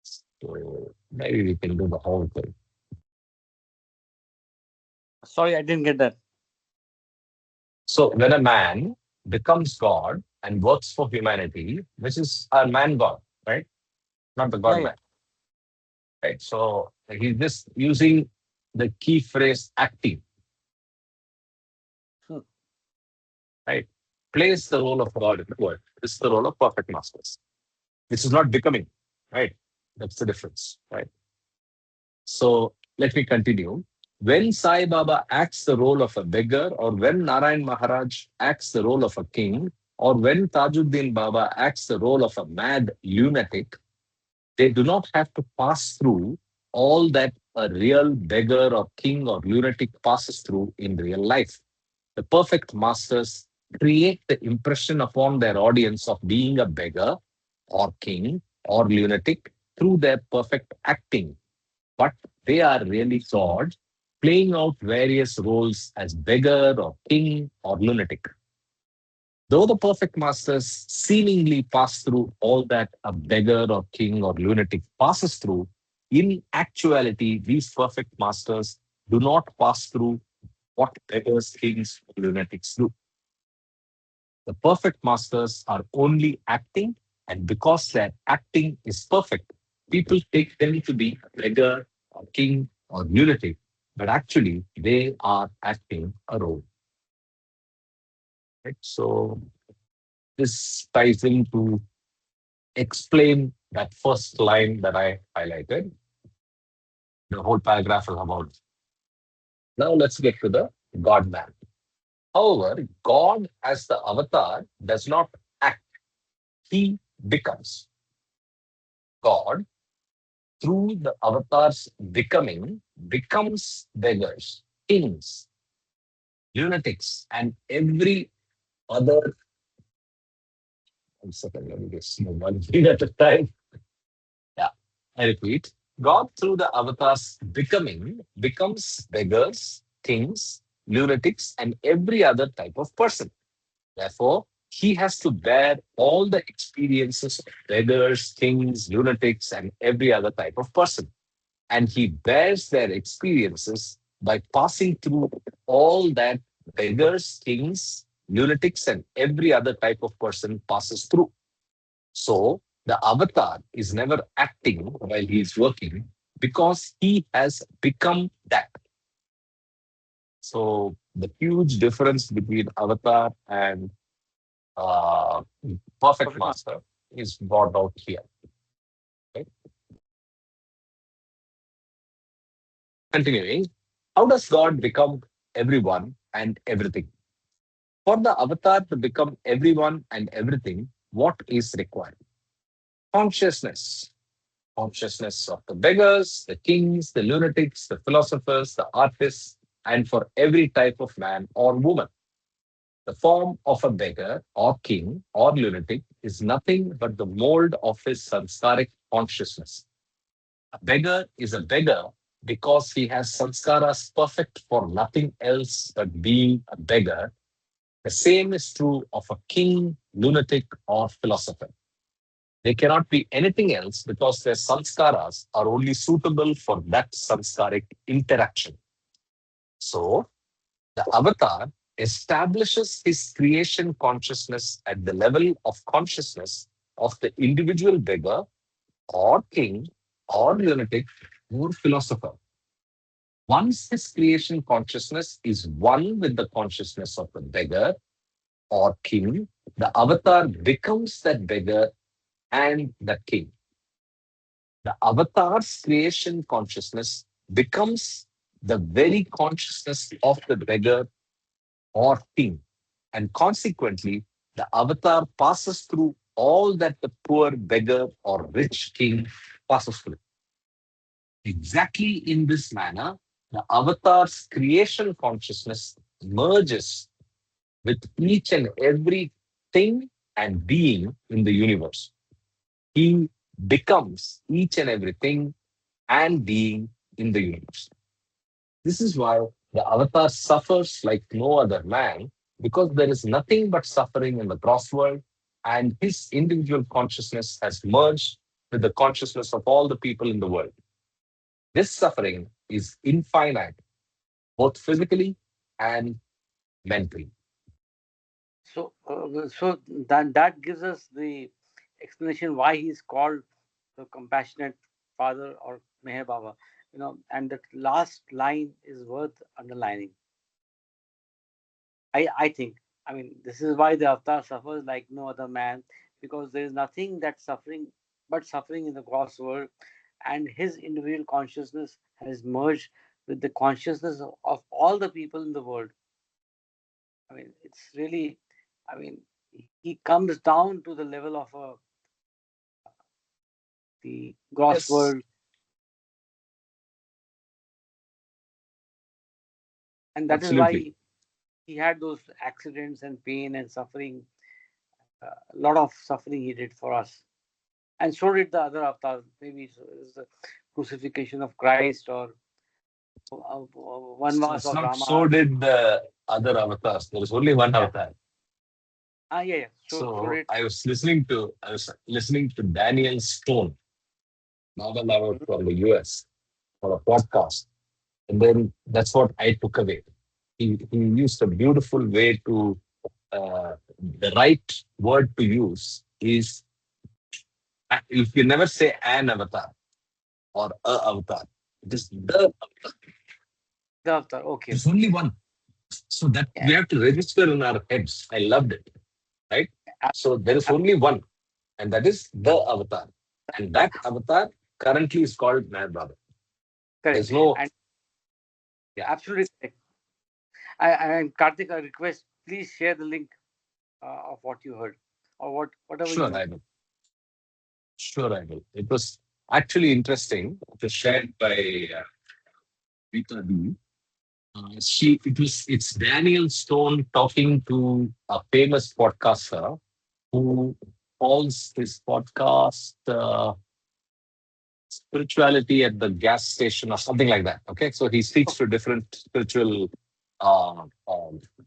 Speaker 1: So, maybe we can do the whole thing.
Speaker 2: sorry, I didn't get that.
Speaker 1: So, when a man becomes God and works for humanity, which is a man God, right? Not the
Speaker 2: Yeah,
Speaker 1: God
Speaker 2: yeah.
Speaker 1: man, right? So, he's just using the key phrase acting,
Speaker 2: Hmm.
Speaker 1: right? Plays the role of God in the world. This is the role of perfect masters, which is not becoming, right? That's the difference, right? So let me continue. When Sai Baba acts the role of a beggar, or when Narayan Maharaj acts the role of a king, or when Tajuddin Baba acts the role of a mad lunatic, they do not have to pass through all that a real beggar or king or lunatic passes through in real life. The perfect masters create the impression upon their audience of being a beggar or king or lunatic through their perfect acting, but they are really God playing out various roles as beggar or king or lunatic. Though the perfect masters seemingly pass through all that a beggar or king or lunatic passes through, in actuality, these perfect masters do not pass through what beggars, kings, or lunatics do. The perfect masters are only acting, and because their acting is perfect, people take them to be a beggar or king or lunatic, but actually they are acting a role. Right? So this ties in to explain that first line that I highlighted. The whole paragraph is about. Now let's get to the God man. However, God as the avatar does not act, he becomes. God through the avatar's becoming, becomes beggars, kings, lunatics, and every other. One second, let me just move one thing at a time. Yeah, I repeat. God, through the avatar's becoming, becomes beggars, kings, lunatics, and every other type of person. Therefore, he has to bear all the experiences of beggars, kings, lunatics, and every other type of person. And he bears their experiences by passing through all that beggars, kings, lunatics, and every other type of person passes through. So the avatar is never acting while he is working because he has become that. So the huge difference between avatar and uh, perfect
Speaker 2: Perfect.
Speaker 1: master is brought out here. Right? Continuing, how does God become everyone and everything? For the avatar to become everyone and everything, what is required? Consciousness. Consciousness of the beggars, the kings, the lunatics, the philosophers, the artists, and for every type of man or woman. The form of a beggar or king or lunatic is nothing but the mold of his samskaric consciousness. A beggar is a beggar because he has sanskaras perfect for nothing else but being a beggar. The same is true of a king, lunatic, or philosopher. They cannot be anything else because their sanskaras are only suitable for that sanskaric interaction. So, the avatar establishes his creation consciousness at the level of consciousness of the individual beggar or king or lunatic or philosopher. Once his creation consciousness is one with the consciousness of the beggar or king, the avatar becomes that beggar and the king. The avatar's creation consciousness becomes the very consciousness of the beggar or king. And consequently, the avatar passes through all that the poor beggar or rich king passes through. Exactly in this manner, the avatar's creation consciousness merges with each and every thing and being in the universe. He becomes each and everything and being in the universe. This is why the avatar suffers like no other man, because there is nothing but suffering in the gross world, and his individual consciousness has merged with the consciousness of all the people in the world. This suffering is infinite, both physically and mentally.
Speaker 2: So that gives us the explanation why he's called the compassionate father or Meher Baba. And the last line is worth underlining. I think. I mean, this is why the avatar suffers like no other man, because there is nothing that suffering but suffering in the gross world, and his individual consciousness has merged with the consciousness of all the people in the world. I mean, it's really, I mean, he comes down to the level of the gross
Speaker 1: Yes,
Speaker 2: world, and that is why
Speaker 1: absolutely.
Speaker 2: he had those accidents and pain and suffering. A lot of suffering he did for us, and so did the other avatars. Maybe it's the crucifixion of Christ or
Speaker 1: So
Speaker 2: Vanvas
Speaker 1: it's
Speaker 2: of
Speaker 1: not so
Speaker 2: Rama.
Speaker 1: did the other avatars. There is only one
Speaker 2: Yeah.
Speaker 1: avatar.
Speaker 2: Yeah. So
Speaker 1: So
Speaker 2: did.
Speaker 1: I was listening to Daniel Stone, novel about
Speaker 2: Mhm.
Speaker 1: from the US, for a podcast. And then that's what I took away. He used a beautiful way to, the right word to use is, if you never say an avatar or a avatar, it is the,
Speaker 2: The avatar. Okay.
Speaker 1: there's only one. So that
Speaker 2: Yeah.
Speaker 1: we have to register in our heads. I loved it, right?
Speaker 2: ab-
Speaker 1: So there is only one, and that is the avatar. And that avatar currently is called Mad Baba.
Speaker 2: Correct.
Speaker 1: There's no,
Speaker 2: And
Speaker 1: yeah,
Speaker 2: absolutely correct. And Karthik, I request please share the link of what you heard or whatever you
Speaker 1: sure,
Speaker 2: know.
Speaker 1: I will. Sure, I will. It was actually interesting. It was shared by Rita B. It's Daniel Stone talking to a famous podcaster who calls his podcast spirituality at the gas station or something like that. Okay, so he speaks to different spiritual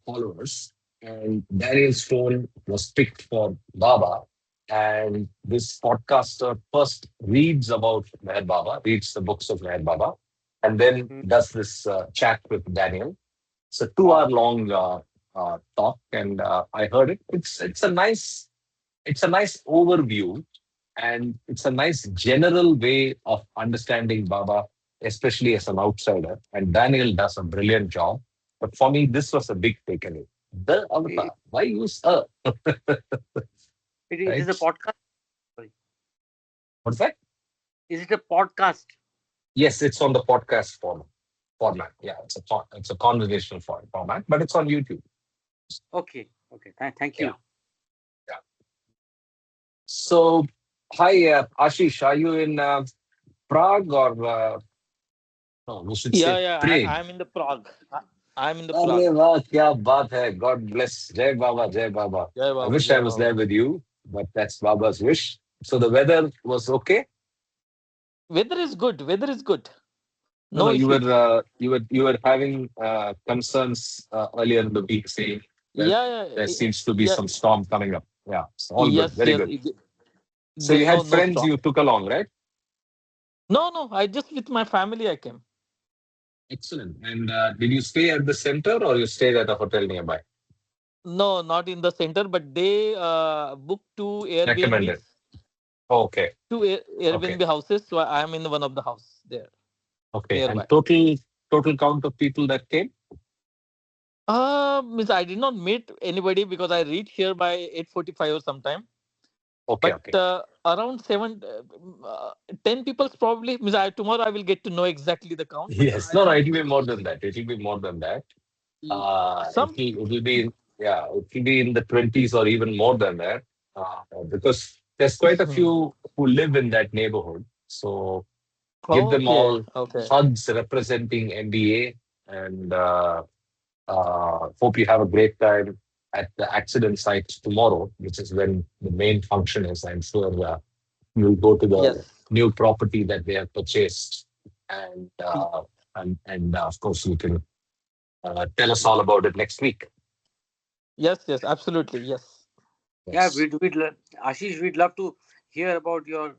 Speaker 1: followers, and Daniel Stone was picked for Baba. And this podcaster first reads about Meher Baba, reads the books of Meher Baba, and then
Speaker 2: Hmm.
Speaker 1: does this chat with Daniel. It's a
Speaker 2: Wow.
Speaker 1: 2 hour long talk, and I heard it. It's a nice overview, and it's a nice general way of understanding Baba, especially as an outsider. And Daniel does a brilliant job. But for me, this was a big takeaway. The
Speaker 2: It,
Speaker 1: avatar. Why use a?
Speaker 2: it is a
Speaker 1: Right?
Speaker 2: podcast. Sorry.
Speaker 1: What's that?
Speaker 2: Is it a podcast?
Speaker 1: Yes, it's on the podcast format. Yeah, it's a conversational format, but it's on YouTube.
Speaker 2: Okay. Okay. Thank
Speaker 1: Yeah,
Speaker 2: you.
Speaker 1: yeah. So, hi, Ashish. Are you in Prague or no? We should say
Speaker 3: Yeah, yeah.
Speaker 1: Prague.
Speaker 3: I'm in the Prague. I'm in the
Speaker 1: अरे
Speaker 3: Prague.
Speaker 1: वाह क्या बात है God bless जय बाबा जय बाबा.
Speaker 3: Jai
Speaker 1: I
Speaker 3: Baba,
Speaker 1: wish I
Speaker 3: Jai
Speaker 1: was
Speaker 3: Baba.
Speaker 1: there with you, but that's Baba's wish. So the weather was okay.
Speaker 3: Weather is good. Weather is good.
Speaker 1: No, no,
Speaker 3: No issues.
Speaker 1: you were having concerns earlier in the week saying that
Speaker 3: Yeah, yeah,
Speaker 1: there seems to be
Speaker 3: yeah.
Speaker 1: some storm coming up. Yeah, it's all good,
Speaker 3: Yes,
Speaker 1: very
Speaker 3: yes.
Speaker 1: good. So
Speaker 3: There's
Speaker 1: you had
Speaker 3: no
Speaker 1: friends
Speaker 3: storm.
Speaker 1: you took along, right?
Speaker 3: No, no. I just with my family I came.
Speaker 1: Excellent. And did you stay at the center or you stayed at a hotel nearby?
Speaker 3: No, not in the center, but they booked two
Speaker 1: Recommended.
Speaker 3: Airbnbs,
Speaker 1: Okay, okay,
Speaker 3: Airbnb houses. So I am in one of the house there
Speaker 1: okay. And
Speaker 3: nearby.
Speaker 1: total count of people that came.
Speaker 3: Means I did not meet anybody because I reached here by 8:45 or sometime.
Speaker 1: Okay,
Speaker 3: But
Speaker 1: okay.
Speaker 3: around 10 people probably. Means tomorrow I will get to know exactly the count. But
Speaker 1: Yes,
Speaker 3: I
Speaker 1: no, no,
Speaker 3: think
Speaker 1: it will be more than that. It will be more than that.
Speaker 3: some.
Speaker 1: It will be yeah, it will be in the 20s or even more than that. Because there's quite a
Speaker 3: Hmm.
Speaker 1: few who live in that neighborhood. So give them
Speaker 3: Okay,
Speaker 1: all
Speaker 3: okay.
Speaker 1: hugs representing MBA, and hope you have a great time at the accident site tomorrow, which is when the main function is. I'm sure you'll go to the
Speaker 3: Yes.
Speaker 1: new property that they have purchased, and
Speaker 3: Y-
Speaker 1: of course you can tell us all about it next week.
Speaker 3: Yes, yes, absolutely. Yes.
Speaker 2: Yeah,
Speaker 1: Yes.
Speaker 2: Ashish, we'd love to hear about your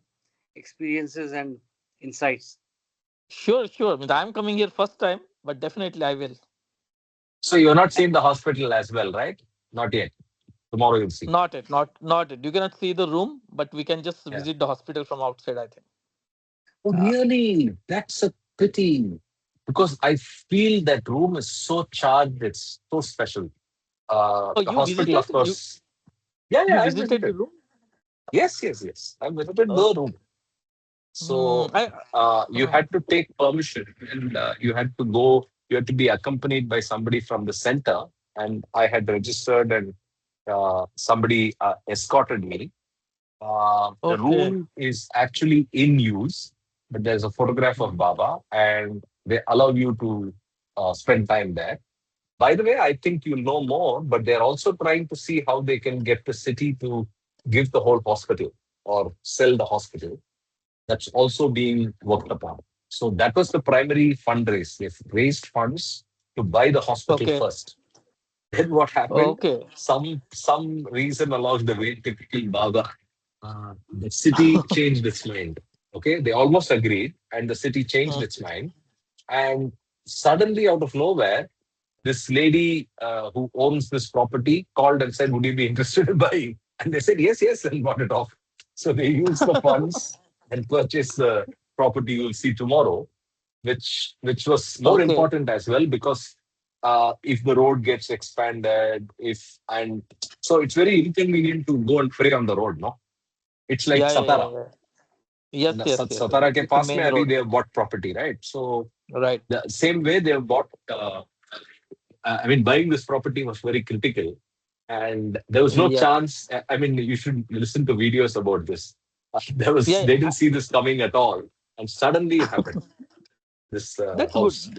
Speaker 2: experiences and insights.
Speaker 3: Sure, sure. Means I'm coming here first time, but definitely I will.
Speaker 1: So you're not seeing the hospital as well, right? Not yet. Tomorrow you'll see.
Speaker 3: Not it. You cannot see the room, but we can just
Speaker 1: Yeah.
Speaker 3: visit the hospital from outside, I think.
Speaker 1: Oh, really? That's a pity. Because I feel that room is so charged. It's so special.
Speaker 3: Oh,
Speaker 1: The
Speaker 3: you
Speaker 1: hospital,
Speaker 3: visited?
Speaker 1: of course. Yeah,
Speaker 3: You
Speaker 1: yeah, I've
Speaker 3: visited the
Speaker 1: visited.
Speaker 3: room?
Speaker 1: Yes, yes, yes. I've visited the
Speaker 3: Okay.
Speaker 1: room. So
Speaker 3: I
Speaker 1: you
Speaker 3: uh,
Speaker 1: had to take permission, and you had to go, you had to be accompanied by somebody from the center. And I had registered, and somebody escorted me. The
Speaker 3: okay.
Speaker 1: room is actually in use, but there's a photograph of Baba, and they allow you to spend time there. By the way, I think you'll know more, but they're also trying to see how they can get the city to give the whole hospital or sell the hospital. That's also being worked upon. So that was the primary fundraise. They've raised funds to buy the hospital
Speaker 3: Okay.
Speaker 1: first. Then what happened?
Speaker 3: Okay.
Speaker 1: Some reason along the way, typical Baba, the city changed its mind. Okay, they almost agreed, and the city changed its mind. And suddenly, out of nowhere, this lady who owns this property called and said, "Would you be interested in buying?" And they said, "Yes, yes," and bought it off. So they used the funds and purchased the property you'll see tomorrow, which was more
Speaker 3: Okay.
Speaker 1: important as well, because if the road gets expanded, if and so it's very inconvenient to go and pray on the road. No, it's like
Speaker 3: Yeah, yeah, yeah,
Speaker 1: Satara.
Speaker 3: yeah. Yes, yes, yes, yes.
Speaker 1: Satara के
Speaker 3: It's a
Speaker 1: पास में
Speaker 3: main
Speaker 1: अभी
Speaker 3: road.
Speaker 1: they have bought property, right? So
Speaker 3: Right.
Speaker 1: the same way they have bought. I mean, buying this property was very critical, and there was no
Speaker 3: Yes.
Speaker 1: chance. I mean, you should listen to videos about this.
Speaker 3: Yeah,
Speaker 1: They
Speaker 3: yeah.
Speaker 1: didn't see this coming at all, and suddenly it happened. This
Speaker 3: That's good.
Speaker 1: house.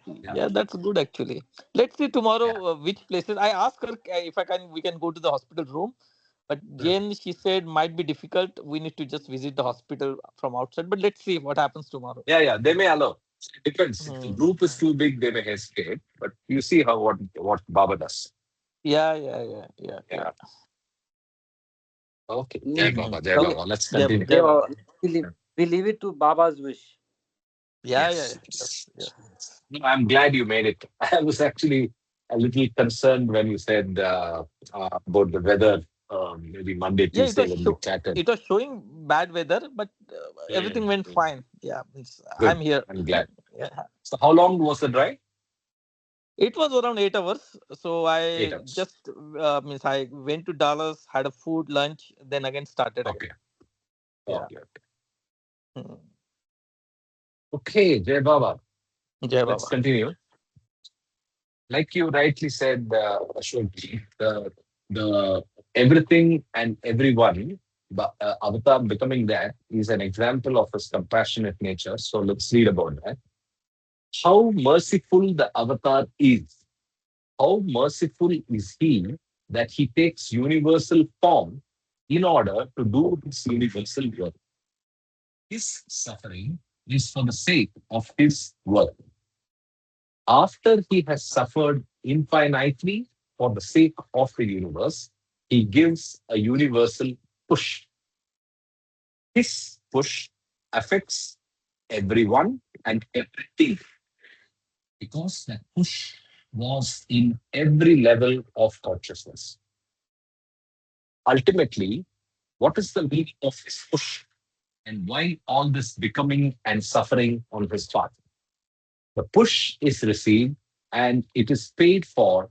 Speaker 1: Yeah,
Speaker 3: Yeah, that's good actually. Let's see tomorrow
Speaker 1: yeah.
Speaker 3: which places. I asked her if I can. We can go to the hospital room, but
Speaker 1: Mm.
Speaker 3: Jane, she said might be difficult. We need to just visit the hospital from outside. But let's see what happens tomorrow.
Speaker 1: Yeah, yeah. They may allow. It depends. If the
Speaker 3: Hmm.
Speaker 1: group is too big, they may hesitate. But you see how what Baba does.
Speaker 3: Yeah, yeah, yeah, yeah, yeah.
Speaker 1: Yeah. Okay. Jai
Speaker 2: Mm,
Speaker 1: Baba, Jai
Speaker 3: Okay.
Speaker 2: okay.
Speaker 1: Baba. Let's
Speaker 3: Jai,
Speaker 1: continue.
Speaker 3: Jai
Speaker 2: Yeah,
Speaker 3: Baba.
Speaker 2: we leave it to Baba's wish.
Speaker 3: Yeah, yeah,
Speaker 1: Yes.
Speaker 3: yeah. Yes, yes.
Speaker 1: No, I'm glad you made it. I was actually a little concerned when you said about the weather, maybe Monday,
Speaker 3: Yeah, it
Speaker 1: Tuesday
Speaker 3: was
Speaker 1: when we chatted.
Speaker 3: it was showing bad weather, but everything
Speaker 1: Mm,
Speaker 3: went
Speaker 1: mm.
Speaker 3: fine. Yeah, I'm
Speaker 1: Good.
Speaker 3: here.
Speaker 1: I'm glad.
Speaker 3: Yeah.
Speaker 1: So, how long was the drive?
Speaker 3: It was around 8 hours. So
Speaker 1: Eight
Speaker 3: I
Speaker 1: hours.
Speaker 3: just means I went to Dallas, had a food, lunch, then again started again.
Speaker 1: Okay.
Speaker 3: Yeah.
Speaker 1: Okay. Okay.
Speaker 3: Hmm.
Speaker 1: Okay, Jai Baba.
Speaker 3: Jai
Speaker 1: Let's
Speaker 3: Baba.
Speaker 1: continue. Like you rightly said, Ashokji, the everything and everyone, Avatar becoming that is an example of his compassionate nature. So let's read about that. How merciful the Avatar is. How merciful is he that he takes universal form in order to do his universal work. His suffering is for the sake of his work. After he has suffered infinitely for the sake of the universe, he gives a universal push. His push affects everyone and everything because that push was in every level of consciousness. Ultimately, what is the meaning of his push and why all this becoming and suffering on his part? The push is received and it is paid for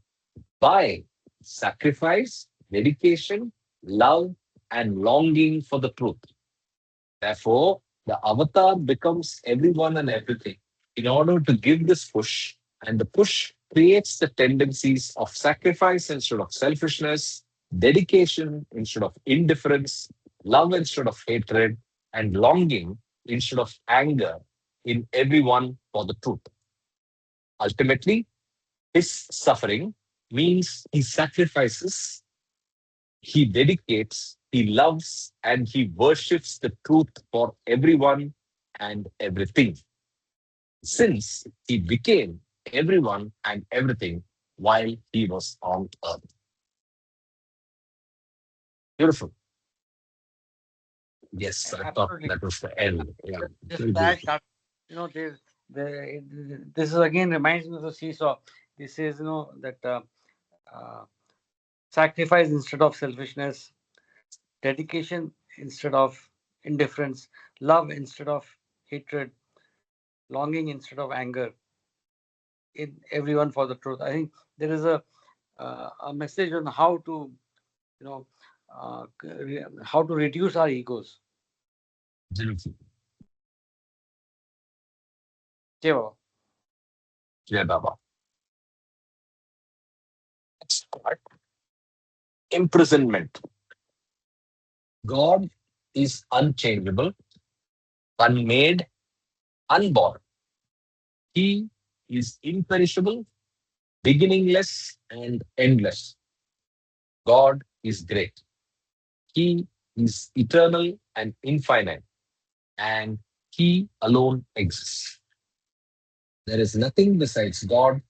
Speaker 1: by sacrifice, dedication, love, and longing for the truth. Therefore, the avatar becomes everyone and everything in order to give this push, and the push creates the tendencies of sacrifice instead of selfishness, dedication instead of indifference, love instead of hatred, and longing instead of anger in everyone for the truth. Ultimately, his suffering means he sacrifices, he dedicates, he loves, and he worships the truth for everyone and everything. Since he became everyone and everything while he was on earth. Beautiful. Yes, I thought
Speaker 2: Absolutely.
Speaker 1: that was the end. Yeah,
Speaker 2: This
Speaker 1: very
Speaker 2: flash
Speaker 1: beautiful.
Speaker 2: that this is again reminds me of the seesaw. This is that uh, sacrifice instead of selfishness, dedication instead of indifference, love instead of hatred, longing instead of anger in everyone for the truth. I think there is a message on how to you know how to reduce our egos.
Speaker 1: Beautiful.
Speaker 2: Jeva.
Speaker 1: Yeah, Baba. Next part, imprisonment. God is unchangeable, unmade, unborn. He is imperishable, beginningless, and endless. God is great. He is eternal and infinite, and He alone exists. There is nothing besides God,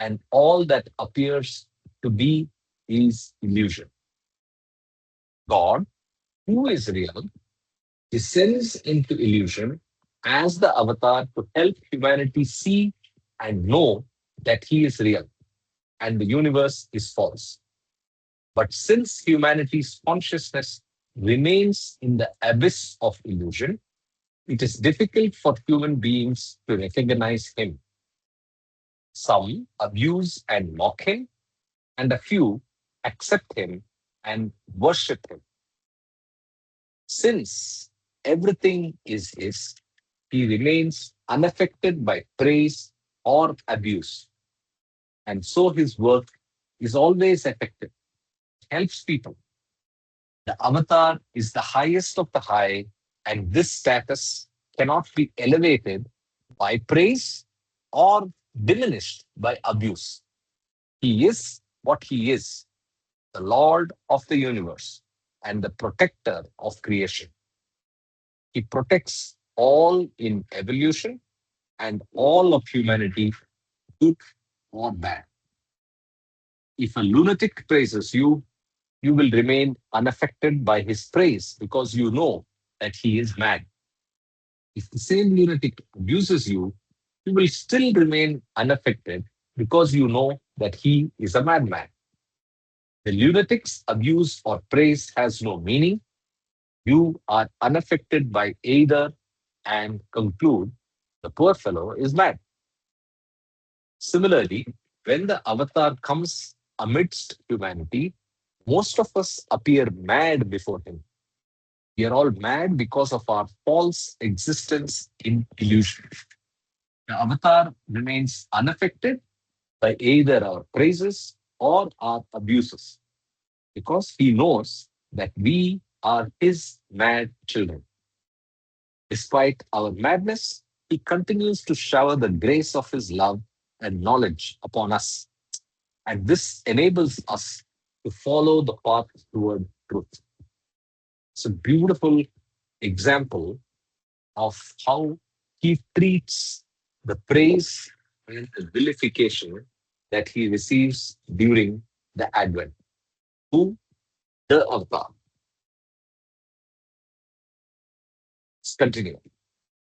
Speaker 1: and all that appears to be is illusion. God, who is real, descends into illusion as the avatar to help humanity see and know that He is real and the universe is false. But since humanity's consciousness remains in the abyss of illusion, it is difficult for human beings to recognize him. Some abuse and mock him, and a few accept him and worship him. Since everything is his, he remains unaffected by praise or abuse. And so his work is always effective, helps people, The avatar is the highest of the high, and this status cannot be elevated by praise or diminished by abuse. He is what he is, the Lord of the universe and the protector of creation. He protects all in evolution and all of humanity, good or bad. If a lunatic praises you, you will remain unaffected by his praise because you know that he is mad. If the same lunatic abuses you, you will still remain unaffected because you know that he is a madman. The lunatic's abuse or praise has no meaning. You are unaffected by either and conclude the poor fellow is mad. Similarly, when the avatar comes amidst humanity, most of us appear mad before him. We are all mad because of our false existence in illusion. The avatar remains unaffected by either our praises or our abuses because he knows that we are his mad children. Despite our madness, he continues to shower the grace of his love and knowledge upon us. And this enables us to follow the path toward truth. It's a beautiful example of how he treats the praise and the vilification that he receives during the Advent. Who? The avatar. Let's continue.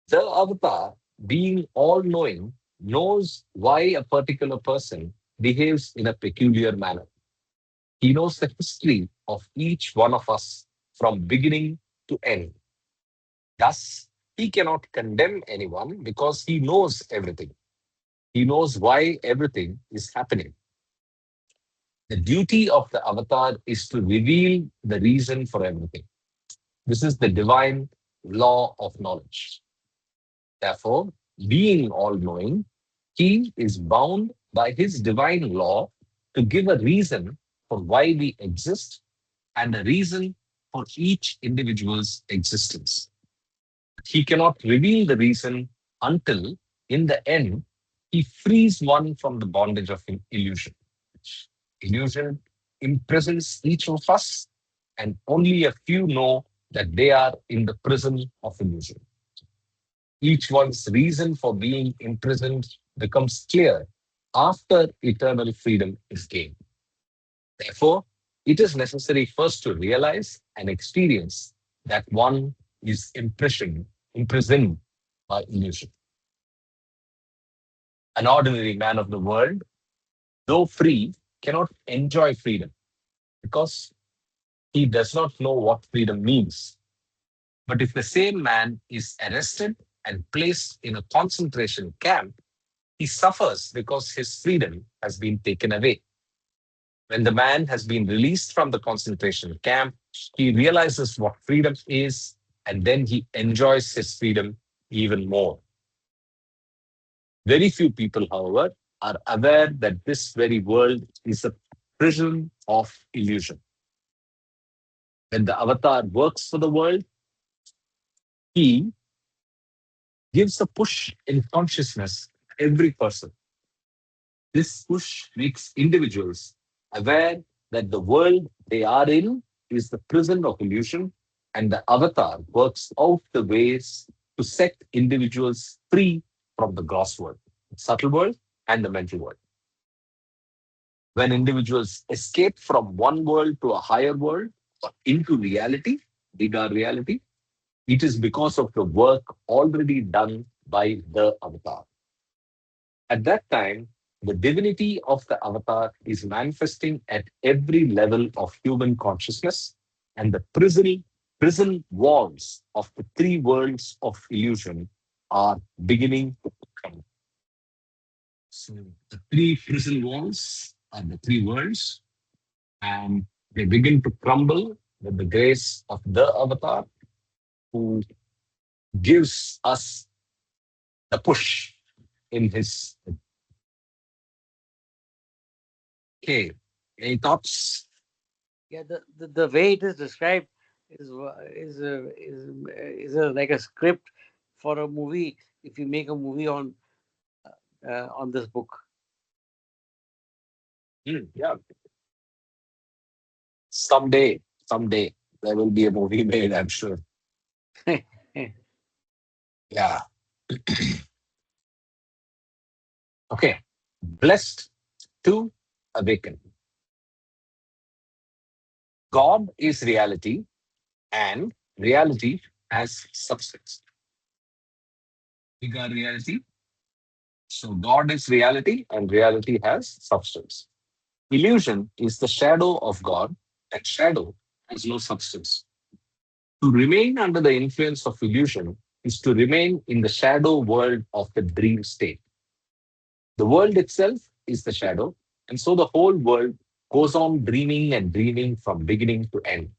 Speaker 1: The avatar, being all knowing, knows why a particular person behaves in a peculiar manner. He knows the history of each one of us from beginning to end. Thus, he cannot condemn anyone because he knows everything. He knows why everything is happening. The duty of the avatar is to reveal the reason for everything. This is the divine law of knowledge. Therefore, being all knowing, he is bound by his divine law to give a reason for why we exist and a reason for each individual's existence. He cannot reveal the reason until, in the end, he frees one from the bondage of illusion. Illusion imprisons each of us, and only a few know that they are in the prison of illusion. Each one's reason for being imprisoned becomes clear after eternal freedom is gained. Therefore, it is necessary first to realize and experience that one is imprisoned by illusion. An ordinary man of the world, though free, cannot enjoy freedom because he does not know what freedom means. But if the same man is arrested and placed in a concentration camp, he suffers because his freedom has been taken away. When the man has been released from the concentration camp, he realizes what freedom is, and then he enjoys his freedom even more. Very few people, however, are aware that this very world is a prison of illusion. When the avatar works for the world, he gives a push in consciousness to every person. This push makes individuals aware that the world they are in is the prison of illusion, and the avatar works out the ways to set individuals free from the gross world, the subtle world, and the mental world. When individuals escape from one world to a higher world or into reality, bigger reality, it is because of the work already done by the avatar. At that time, the divinity of the avatar is manifesting at every level of human consciousness, and the prison walls of the three worlds of illusion are beginning to come. So the three prison walls are the three worlds, and they begin to crumble with the grace of the avatar who gives us the push in his. Okay, any thoughts?
Speaker 2: Yeah, the way it is described is like a script for a movie. If you make a movie on this book.
Speaker 1: Yeah, someday there will be a movie made, I'm sure. Yeah. Okay. Blessed to awaken. God is reality and reality has substance. We got reality. So God is reality and reality has substance. Illusion is the shadow of God and shadow has no substance. To remain under the influence of illusion is to remain in the shadow world of the dream state. The world itself is the shadow, and so the whole world goes on dreaming and dreaming from beginning to end.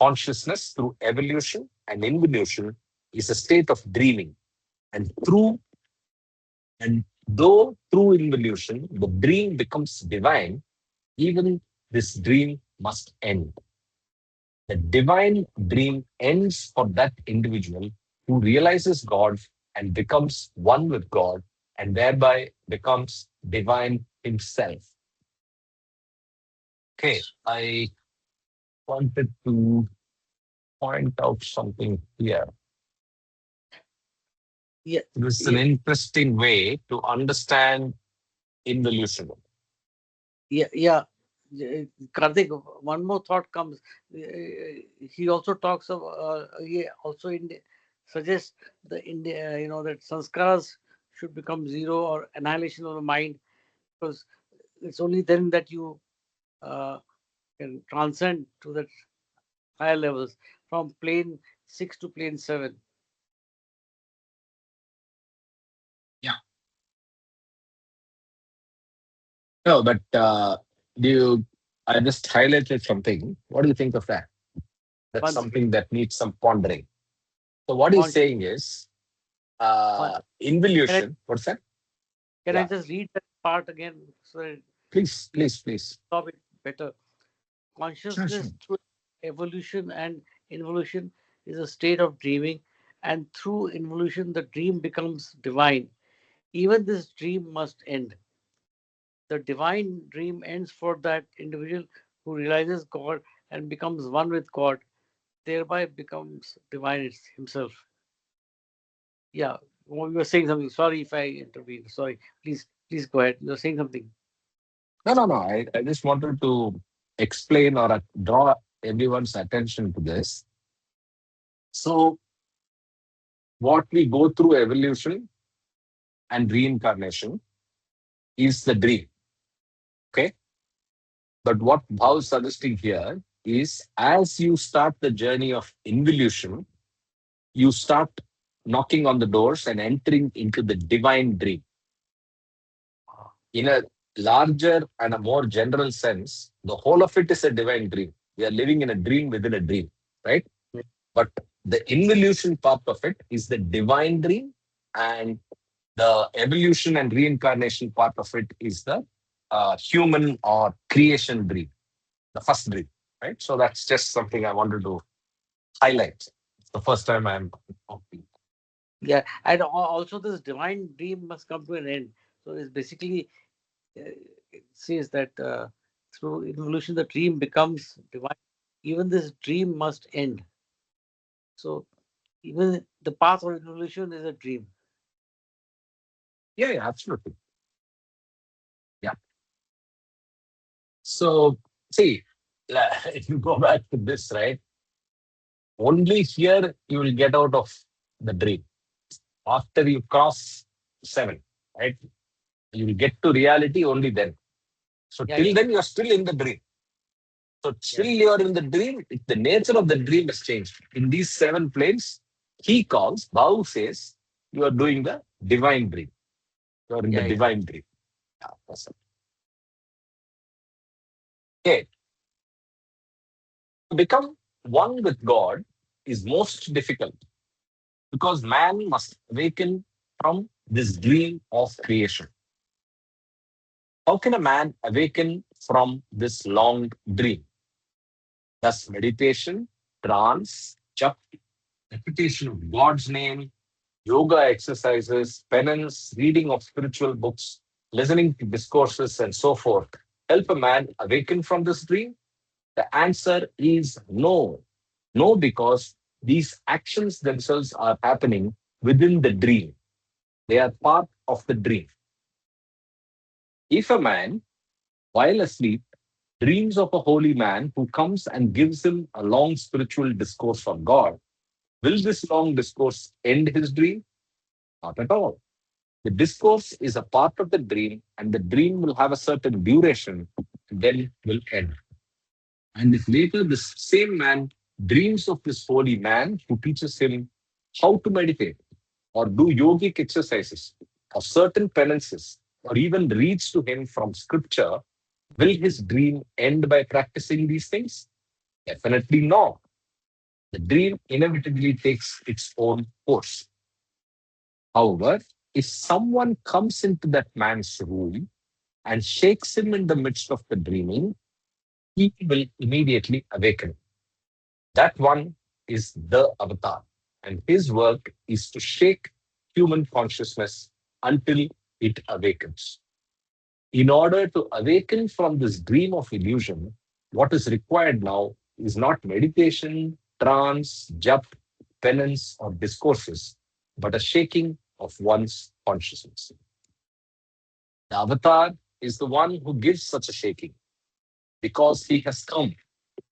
Speaker 1: Consciousness through evolution and involution is a state of dreaming, and and though through involution the dream becomes divine, even this dream must end. The divine dream ends for that individual who realizes God and becomes one with God and thereby becomes divine himself. Okay, I wanted to point out something here.
Speaker 2: Yeah,
Speaker 1: This is an
Speaker 2: yeah,
Speaker 1: interesting way to understand involution.
Speaker 2: yeah. Karthik, one more thought comes. He also talks of. He also suggests that sanskaras should become zero or annihilation of the mind, because it's only then that you uh, can transcend to that higher levels from plane 6 to plane 7.
Speaker 1: Yeah. No, but do you, I just highlighted something. What do you think of that? That's
Speaker 2: One second.
Speaker 1: something that needs some pondering. So what he's
Speaker 2: One,
Speaker 1: saying is
Speaker 2: one. Can I
Speaker 1: involution. What's that?
Speaker 2: can I
Speaker 1: Yeah.
Speaker 2: just read that part again so that
Speaker 1: Please,
Speaker 2: we
Speaker 1: please, please.
Speaker 2: absorb it better?
Speaker 1: Sure, sure.
Speaker 2: Consciousness through evolution and involution is a state of dreaming, and through involution, the dream becomes divine. Even this dream must end. The divine dream ends for that individual who realizes God and becomes one with God, thereby becomes divine himself. Yeah, well, you were saying something. Sorry if I intervened. Sorry. Please go ahead. You're saying something.
Speaker 1: No, no, no. I just wanted to explain or draw everyone's attention to this. So, what we go through evolution and reincarnation is the dream. Okay. But what Bhau is suggesting here is as you start the journey of involution, you start knocking on the doors and entering into the divine dream. In a larger and a more general sense, the whole of it is a divine dream. We are living in a dream within a dream, right? But the involution part of it is the divine dream, and the evolution and reincarnation part of it is the human or creation dream, the first dream, right? So that's just something I wanted to highlight. It's the first time I'm talking.
Speaker 2: Yeah, and also this divine dream must come to an end. So it's basically it says that through evolution the dream becomes divine. Even this dream must end. So even the path of evolution is a dream.
Speaker 1: Yeah, yeah, absolutely. Yeah. So, see, if you go back to this, right? Only here you will get out of the dream. After you cross seven, right? You will get to reality only then. So
Speaker 2: Yeah,
Speaker 1: till
Speaker 2: yeah,
Speaker 1: then you are still in the dream. So
Speaker 2: yeah,
Speaker 1: still you are in the dream. The nature of the dream has changed. In these seven planes, he calls, Bhau says, you are doing the divine dream. You are in the
Speaker 2: yeah, yeah,
Speaker 1: divine dream. Yeah, that's it. Okay. To become one with God is most difficult because man must awaken from this dream of creation. How can a man awaken from this long dream? Thus, meditation. trance, jap, repetition of God's name, yoga exercises, penance, reading of spiritual books, listening to discourses, and so forth help a man awaken from this dream? The answer is no. No, because these actions themselves are happening within the dream. They are part of the dream. If a man, while asleep, dreams of a holy man who comes and gives him a long spiritual discourse from God, will this long discourse end his dream? Not at all. The discourse is a part of the dream, and the dream will have a certain duration, then will end. And if later this same man dreams of this holy man who teaches him how to meditate, or do yogic exercises, or certain penances, or even reads to him from scripture, will his dream end by practicing these things? Definitely not. The dream inevitably takes its own course. However, if someone comes into that man's room and shakes him in the midst of the dreaming, he will immediately awaken. That one is the avatar, and his work is to shake human consciousness until it awakens. In order to awaken from this dream of illusion, what is required now is not meditation, trance, jap, penance, or discourses, but a shaking of one's consciousness. The avatar is the one who gives such a shaking because he has come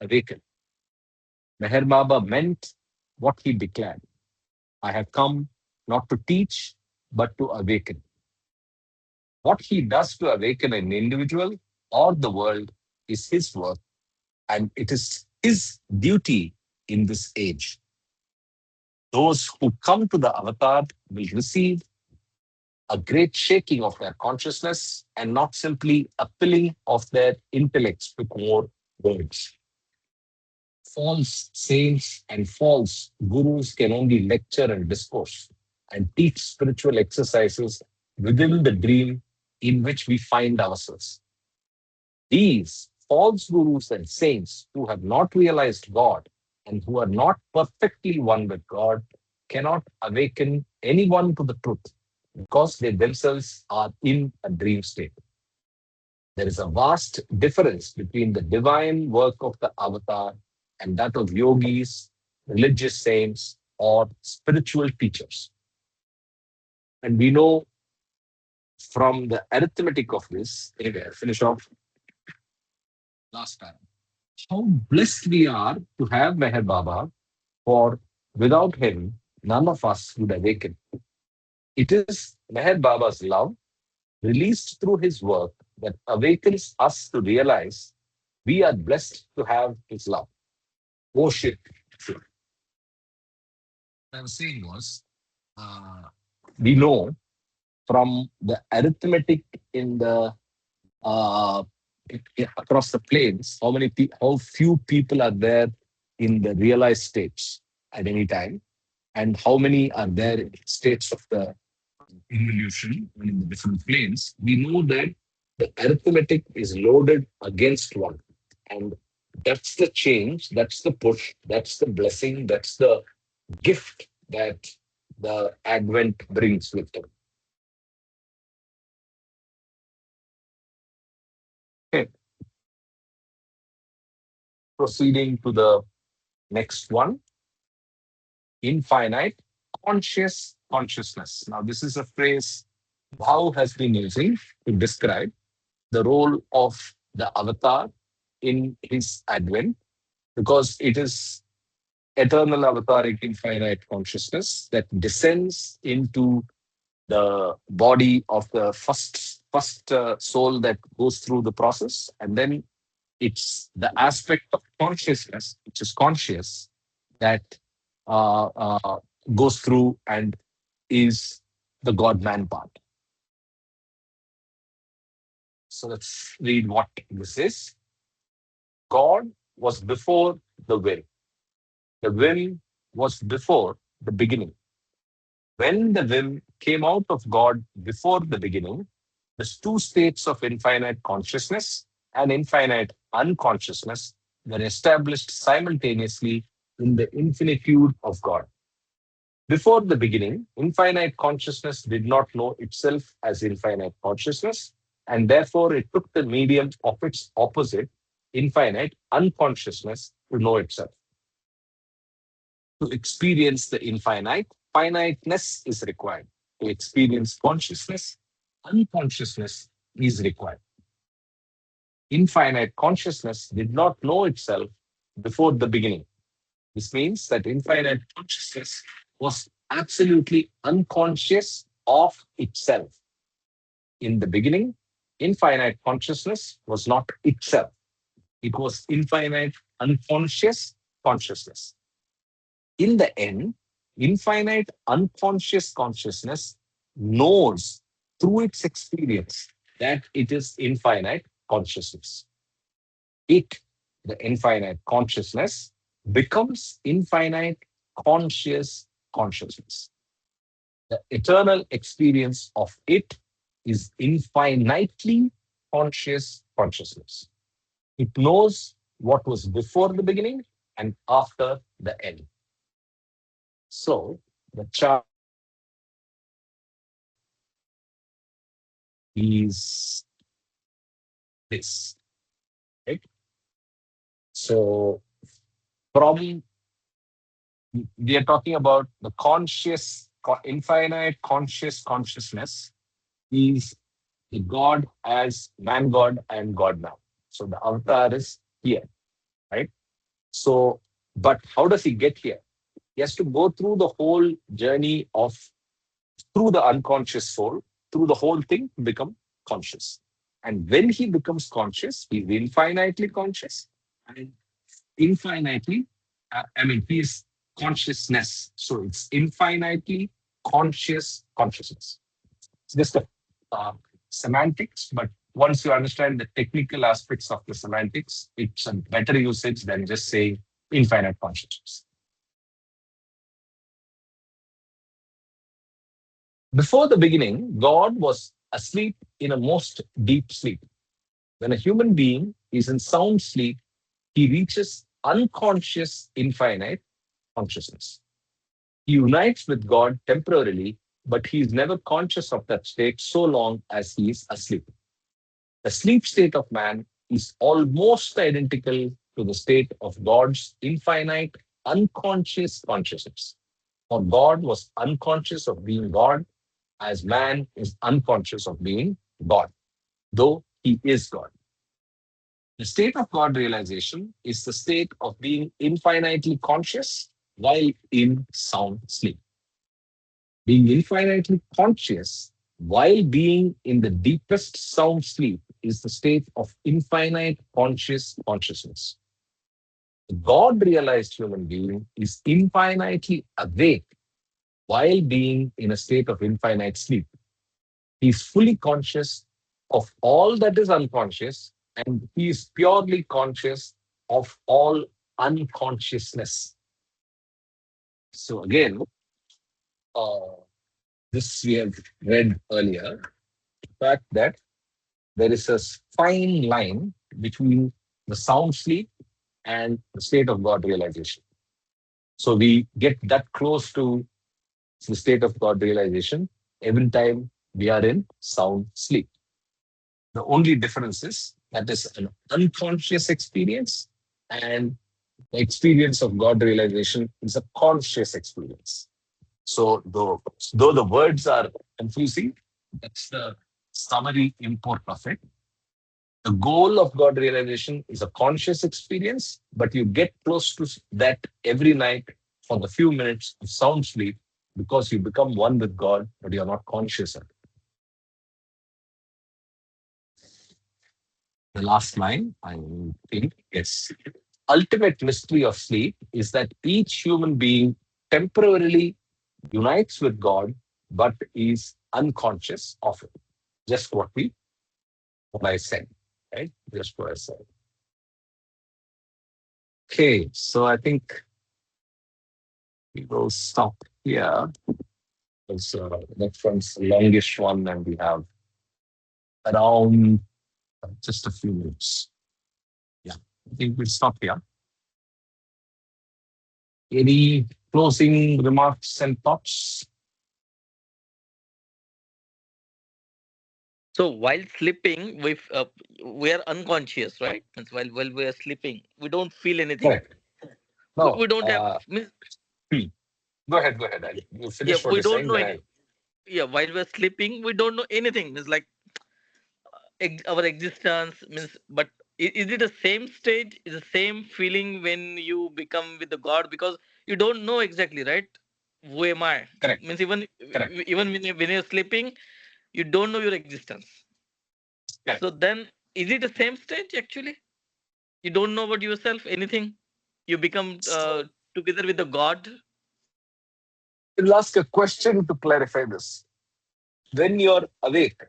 Speaker 1: awakened. Meher Baba meant what he declared. I have come not to teach, but to awaken. What he does to awaken an individual or the world is his work, and it is his duty in this age. Those who come to the avatar will receive a great shaking of their consciousness and not simply a filling of their intellects with more words. False saints and false gurus can only lecture and discourse and teach spiritual exercises within the dream in which we find ourselves. These false gurus and saints who have not realized God and who are not perfectly one with God cannot awaken anyone to the truth because they themselves are in a dream state. There is a vast difference between the divine work of the avatar and that of yogis, religious saints, or spiritual teachers. And we know from the arithmetic of this, anyway, I'll finish off last time, how blessed we are to have Meher Baba, for without him, none of us would awaken. It is Meher Baba's love, released through his work, that awakens us to realize we are blessed to have his love. Worship. What I was saying was, uh, we know from the arithmetic in the uh, across the plains how few people are there in the realized states at any time, and how many are there in states of the involution in the different planes. We know that the arithmetic is loaded against one. And that's the change, that's the push, that's the blessing, that's the gift that the Advent brings with them. Okay, proceeding to the next one, infinite conscious consciousness. Now, this is a phrase Bhau has been using to describe the role of the avatar in his Advent, because it is eternal avataric infinite consciousness that descends into the body of the first soul that goes through the process, and then it's the aspect of consciousness which is conscious that uh, uh, goes through and is the God man part. So let's read what this is. God was before the will. The will was before the beginning. When the will came out of God before the beginning, the two states of infinite consciousness and infinite unconsciousness were established simultaneously in the infinitude of God. Before the beginning, infinite consciousness did not know itself as infinite consciousness, and therefore it took the medium of its opposite, infinite unconsciousness, to know itself. To experience the infinite, finiteness is required. To experience consciousness, unconsciousness is required. Infinite consciousness did not know itself before the beginning. This means that infinite consciousness was absolutely unconscious of itself. In the beginning, infinite consciousness was not itself. It was infinite unconscious consciousness. In the end, infinite unconscious consciousness knows through its experience that it is infinite consciousness. It, the infinite consciousness, becomes infinite conscious consciousness. The eternal experience of it is infinitely conscious consciousness. It knows what was before the beginning and after the end. So the chart is this. Right? So from we are talking about the infinite conscious consciousness is the God as man God and God now. So the avatar is here, right? So, but how does he get here? He has to go through the whole journey of through the unconscious soul, through the whole thing to become conscious. And when he becomes conscious, he's infinitely conscious and infinitely, he is consciousness. So it's infinitely conscious consciousness. It's just a semantics, but once you understand the technical aspects of the semantics, it's a better usage than just saying infinite consciousness. Before the beginning, God was asleep in a most deep sleep. When a human being is in sound sleep, he reaches unconscious infinite consciousness. He unites with God temporarily, but he is never conscious of that state so long as he is asleep. The sleep state of man is almost identical to the state of God's infinite unconscious consciousness. For God was unconscious of being God, as man is unconscious of being God, though he is God. The state of God realization is the state of being infinitely conscious while in sound sleep. Being infinitely conscious while being in the deepest sound sleep is the state of infinite conscious consciousness. The God realized human being is infinitely awake while being in a state of infinite sleep. He is fully conscious of all that is unconscious, and he is purely conscious of all unconsciousness. So again, uh, this we have read earlier, the fact that there is a fine line between the sound sleep and the state of God realization. So we get that close to the state of God realization every time we are in sound sleep. The only difference is that is an unconscious experience, and the experience of God realization is a conscious experience. So though the words are confusing, that's the summary import of it. The goal of God realization is a conscious experience, but you get close to that every night for the few minutes of sound sleep because you become one with God, but you're not conscious of it. The last line, I think, is ultimate mystery of sleep is that each human being temporarily unites with God, but is unconscious of it. Just what I said, right? Just what I said. Okay, so I think we will stop here. Because next one's the longest one, and we have around just a few minutes. Yeah, I think we'll stop here. Any closing remarks and thoughts?
Speaker 3: So while sleeping, we are unconscious, right? Means while we are sleeping, we don't feel anything.
Speaker 1: Correct.
Speaker 3: We
Speaker 1: No.
Speaker 3: don't have means,
Speaker 1: Go ahead. Go ahead. You
Speaker 3: yeah,
Speaker 1: finish what
Speaker 3: we
Speaker 1: you're
Speaker 3: don't
Speaker 1: saying,
Speaker 3: know
Speaker 1: then
Speaker 3: any. Yeah, while we're sleeping, we don't know anything. It's like our existence means, but is it the same stage? Is the same feeling when you become with the God? Because you don't know exactly, right? Who am I?
Speaker 1: correct.
Speaker 3: Means
Speaker 1: Correct.
Speaker 3: even when you're sleeping, you don't know your existence.
Speaker 1: Correct.
Speaker 3: So then, is it the same stage actually? You don't know about yourself anything. You become
Speaker 1: So
Speaker 3: together with the God.
Speaker 1: I'll ask a question to clarify this. When you're awake,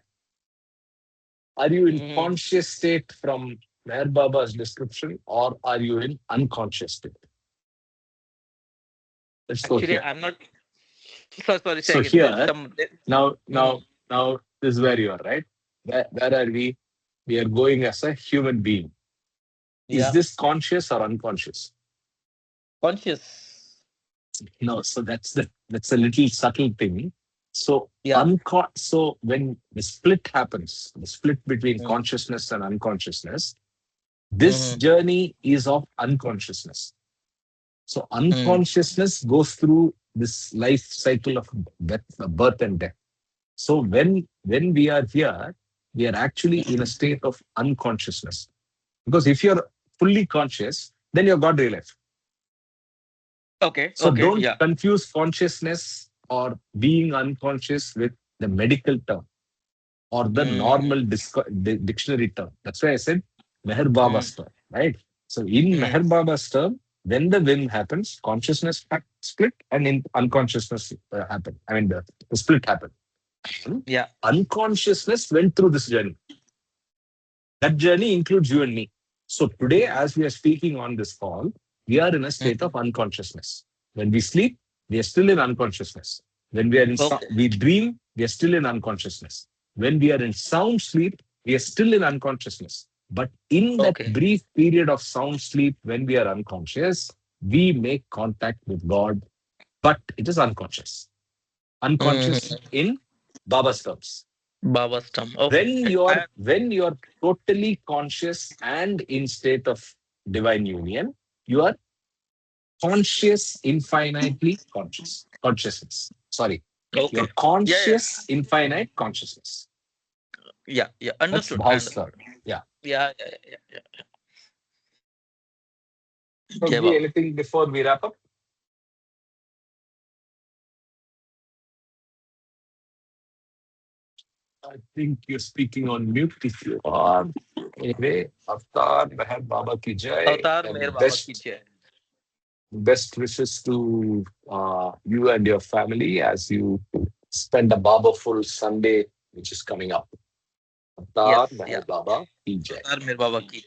Speaker 1: are you in
Speaker 3: Mhm.
Speaker 1: conscious state from Meher Baba's description, or are you in unconscious state? Let's go
Speaker 3: Actually,
Speaker 1: here.
Speaker 3: I'm not. Sorry, say
Speaker 1: So
Speaker 3: again. There's
Speaker 1: here,
Speaker 3: some.
Speaker 1: now,
Speaker 3: Mhm.
Speaker 1: now, now, this is where you are, right? Where are we? We are going as a human being. Is
Speaker 3: Yeah,
Speaker 1: this conscious or unconscious?
Speaker 3: conscious.
Speaker 1: No. So that's a little subtle thing. So
Speaker 3: Yeah.
Speaker 1: so when the split happens, the split between
Speaker 3: Mm-hmm.
Speaker 1: consciousness and unconsciousness, this
Speaker 3: Mm-hmm.
Speaker 1: journey is of unconsciousness. So unconsciousness goes through this life cycle of death, birth and death. So when we are here, we are actually in a state of unconsciousness. Because if you're fully conscious, then you're God real life.
Speaker 3: Okay.
Speaker 1: So
Speaker 3: Okay.
Speaker 1: don't
Speaker 3: Yeah.
Speaker 1: confuse consciousness or being unconscious with the medical term or the
Speaker 3: Mm-hmm.
Speaker 1: normal dictionary term. That's why I said Meher
Speaker 3: Mm-hmm.
Speaker 1: Baba's term, right? So in Meher Baba's term, when the whim happens, consciousness split and in unconsciousness happen. I mean, the split happened. And
Speaker 3: Yeah.
Speaker 1: unconsciousness went through this journey. That journey includes you and me. So today, as we are speaking on this call, we are in a state
Speaker 3: Mhm.
Speaker 1: of unconsciousness. When we sleep, we are still in unconsciousness. When we are
Speaker 3: Okay.
Speaker 1: we dream, we are still in unconsciousness. When we are in sound sleep, we are still in unconsciousness. But in that
Speaker 3: Okay.
Speaker 1: brief period of sound sleep, when we are unconscious, we make contact with God, but it is unconscious. Unconscious
Speaker 3: Mm-hmm.
Speaker 1: in Baba's terms.
Speaker 3: Baba's term. Okay.
Speaker 1: When you're totally conscious and in state of divine union, you are conscious, infinitely consciousness. Sorry,
Speaker 3: Okay.
Speaker 1: you're
Speaker 3: Yeah. Yeah.
Speaker 1: conscious infinite consciousness.
Speaker 3: Yeah. Yeah.
Speaker 1: That's
Speaker 3: Understood. I
Speaker 1: Bhau's
Speaker 3: understood.
Speaker 1: third. Yeah.
Speaker 3: Yeah. Yeah. Yeah. Yeah. Yeah. Jai
Speaker 1: Prabhuji,
Speaker 3: Baba.
Speaker 1: anything before we wrap up? I think you're speaking on mute. If you are, anyway, Avatar Meher Baba ki jai,
Speaker 3: Avtar Meher
Speaker 1: and
Speaker 3: Baba ki jai.
Speaker 1: best wishes to you and your family as you spend a Baba-full Sunday, which is coming up. Avatar
Speaker 3: Yes.
Speaker 1: Meher
Speaker 3: Yeah.
Speaker 1: Baba ki jai.
Speaker 3: Avtar Meher Baba ki.